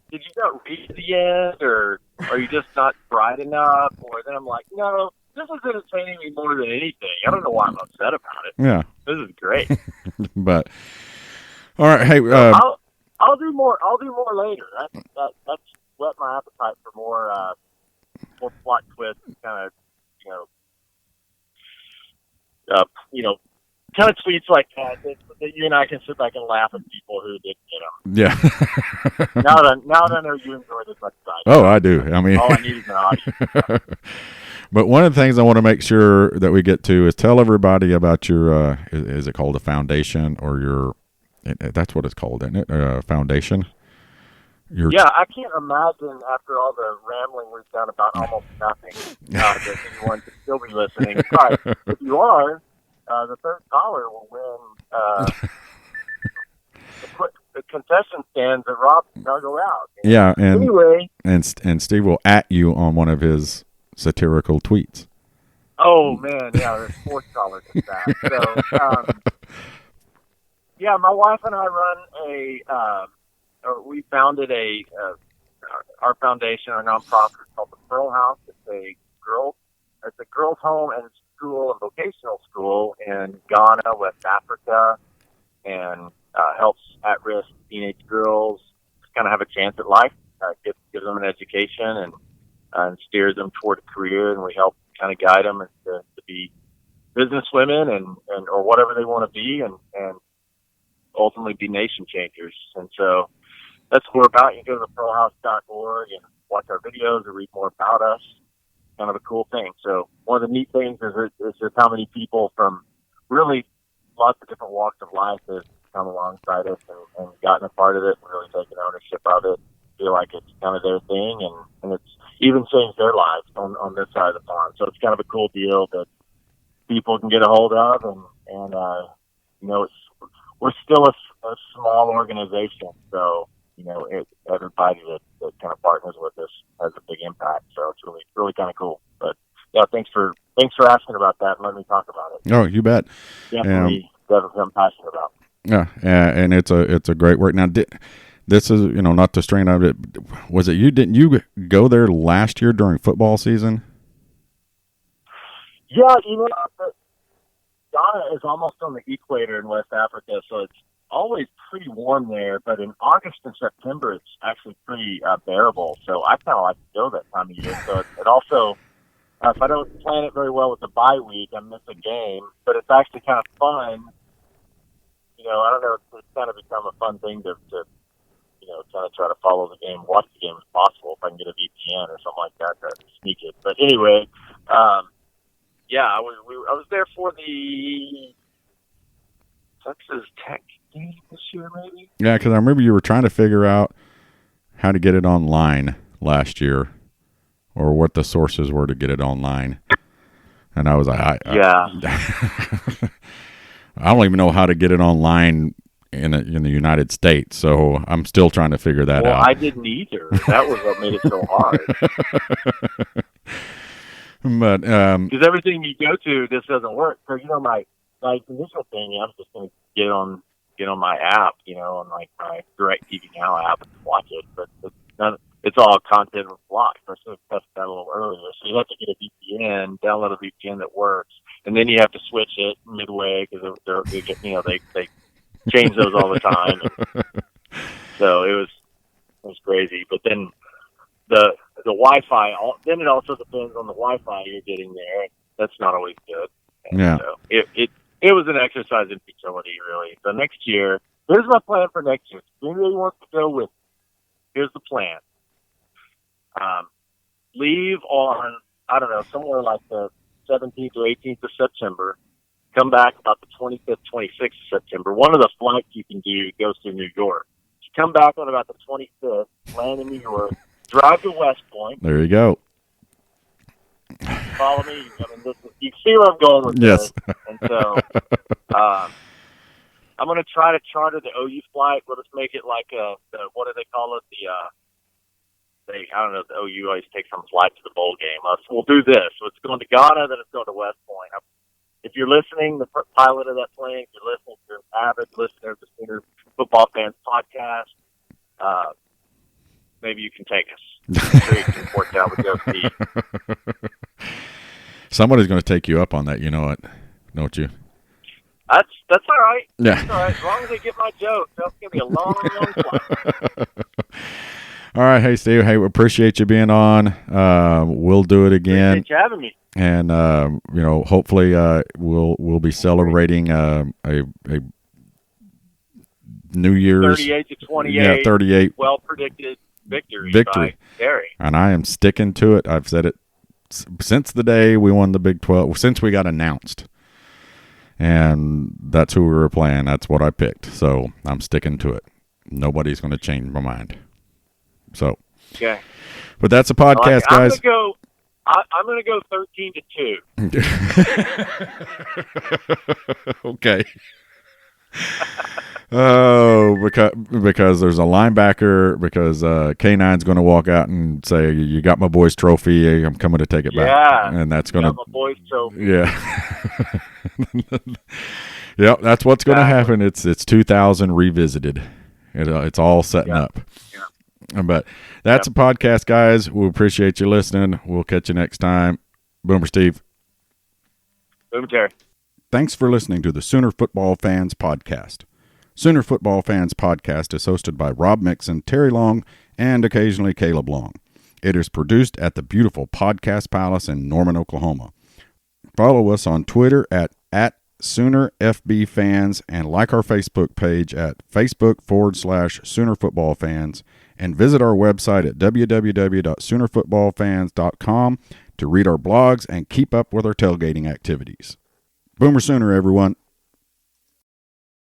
did you not read to the end, or are you just not bright enough? Or then I'm like, no, this is entertaining me more than anything. I don't know why I'm upset about it. Yeah, this is great. But all right, hey, I'll do more. I'll do more later. That's whet my appetite for more plot twists, kind of, kind of tweets like that you and I can sit back and laugh at people who did, Yeah. now that I know you enjoy this much time. Oh, I do. I mean, all I need is an audience. But one of the things I want to make sure that we get to is tell everybody about your, is it called a foundation or your, that's what it's called, isn't it? Foundation? I can't imagine after all the rambling we've done about almost nothing that anyone could still be listening. But if you are, the third caller will win the concession stands that Rob will go out. Yeah, and anyway, and Steve will at you on one of his satirical tweets. Oh man, yeah, there's fourth caller to that. So, my wife and I run we founded our foundation, our nonprofit called the Pearl House. It's a girls' home and school and vocational school in Ghana, West Africa, and helps at-risk teenage girls kind of have a chance at life. Gives them an education and steers them toward a career, and we help kind of guide them to be businesswomen and or whatever they want to be, and ultimately be nation changers. And so that's what we're about. You can go to thepearlhouse.org and watch our videos or read more about us. Kind of a cool thing. So one of the neat things is just how many people from really lots of different walks of life have come alongside us and gotten a part of it and really taken ownership of it. Feel like it's kind of their thing, and it's even changed their lives on this side of the pond. So it's kind of a cool deal that people can get a hold of, and we're still a small organization, so everybody that kind of partners with us has a big impact. So it's really kind of cool. But yeah, thanks for asking about that and letting me talk about it. Oh, you bet. Definitely I'm passionate about. Yeah, and it's a great work. Now, this is not to strain out of it. Was it you? Didn't you go there last year during football season? Yeah, Ghana is almost on the equator in West Africa, so it's always pretty warm there. But in August and September, it's actually pretty bearable. So I kind of like to go that time of year. So it also, if I don't plan it very well with the bye week, I miss a game. But it's actually kind of fun. I don't know. It's kind of become a fun thing to kind of try to follow the game, watch the game as possible. If I can get a VPN or something like that to sneak it. But anyway, yeah, I was there for the Texas Tech game this year, maybe. Yeah, because I remember you were trying to figure out how to get it online last year, or what the sources were to get it online. And I was like, I don't even know how to get it online in the United States, so I'm still trying to figure that out. I didn't either. That was what made it so hard. But because everything you go to, this doesn't work. So my initial thing, I'm just going to get on my app, on like my DirecTV Now app and watch it. But it's all content blocked. I should have tested that a little earlier. So you have to get a VPN, download a VPN that works, and then you have to switch it midway because they change those all the time. So it was crazy. But then the Wi-Fi, then it also depends on the Wi-Fi you're getting there. That's not always good. And yeah. So it was an exercise in futility, really. So next year, here's my plan for next year. If anybody wants to go with me, here's the plan. Leave on, I don't know, somewhere like the 17th or 18th of September. Come back about the 25th, 26th of September. One of the flights you can do goes to New York. You come back on about the 25th, land in New York, drive to West Point. There you go. Follow me. You see where I'm going with this. Yes. And so I'm going to try to charter the OU flight. We'll just make it like what do they call it? I don't know. The OU always takes some flight to the bowl game. We'll do this. So it's going to Ghana, then it's going to West Point. If you're listening, the pilot of that plane, if you're listening, if you're an avid listener of the Sooner Football Fans podcast, maybe you can take us. I'm sure you can work out with those feet. Somebody's going to take you up on that. You know it, don't you? That's all right. Yeah. That's all right. As long as they get my joke, that's going to be a long flight. All right. Hey, Steve. Hey, we appreciate you being on. We'll do it again. Appreciate you having me. And hopefully, we'll be celebrating a New Year's 38 to 28. Yeah, 38. Well predicted victory. By Terry. And I am sticking to it. I've said it since the day we won the Big 12. Since we got announced, and that's who we were playing. That's what I picked. So I'm sticking to it. Nobody's going to change my mind. So. Okay. But that's a podcast, guys. I'm going to go 13-2. Okay. Oh, because there's a linebacker, because K9's going to walk out and say, "You got my boy's trophy. I'm coming to take it back." Yeah, and that's going to my boy's trophy. Yeah. Yep, that's what's going to happen. It's 2000 revisited. It's all setting up. Yeah. But that's a podcast, guys. We appreciate you listening. We'll catch you next time. Boomer Steve. Boomer Terry. Thanks for listening to the Sooner Football Fans Podcast. Sooner Football Fans Podcast is hosted by Rob Mixon, Terry Long, and occasionally Caleb Long. It is produced at the beautiful Podcast Palace in Norman, Oklahoma. Follow us on Twitter at SoonerFBFans and like our Facebook page at Facebook.com/Sooner Football Fans, and visit our website at www.SoonerFootballFans.com to read our blogs and keep up with our tailgating activities. Boomer Sooner, everyone.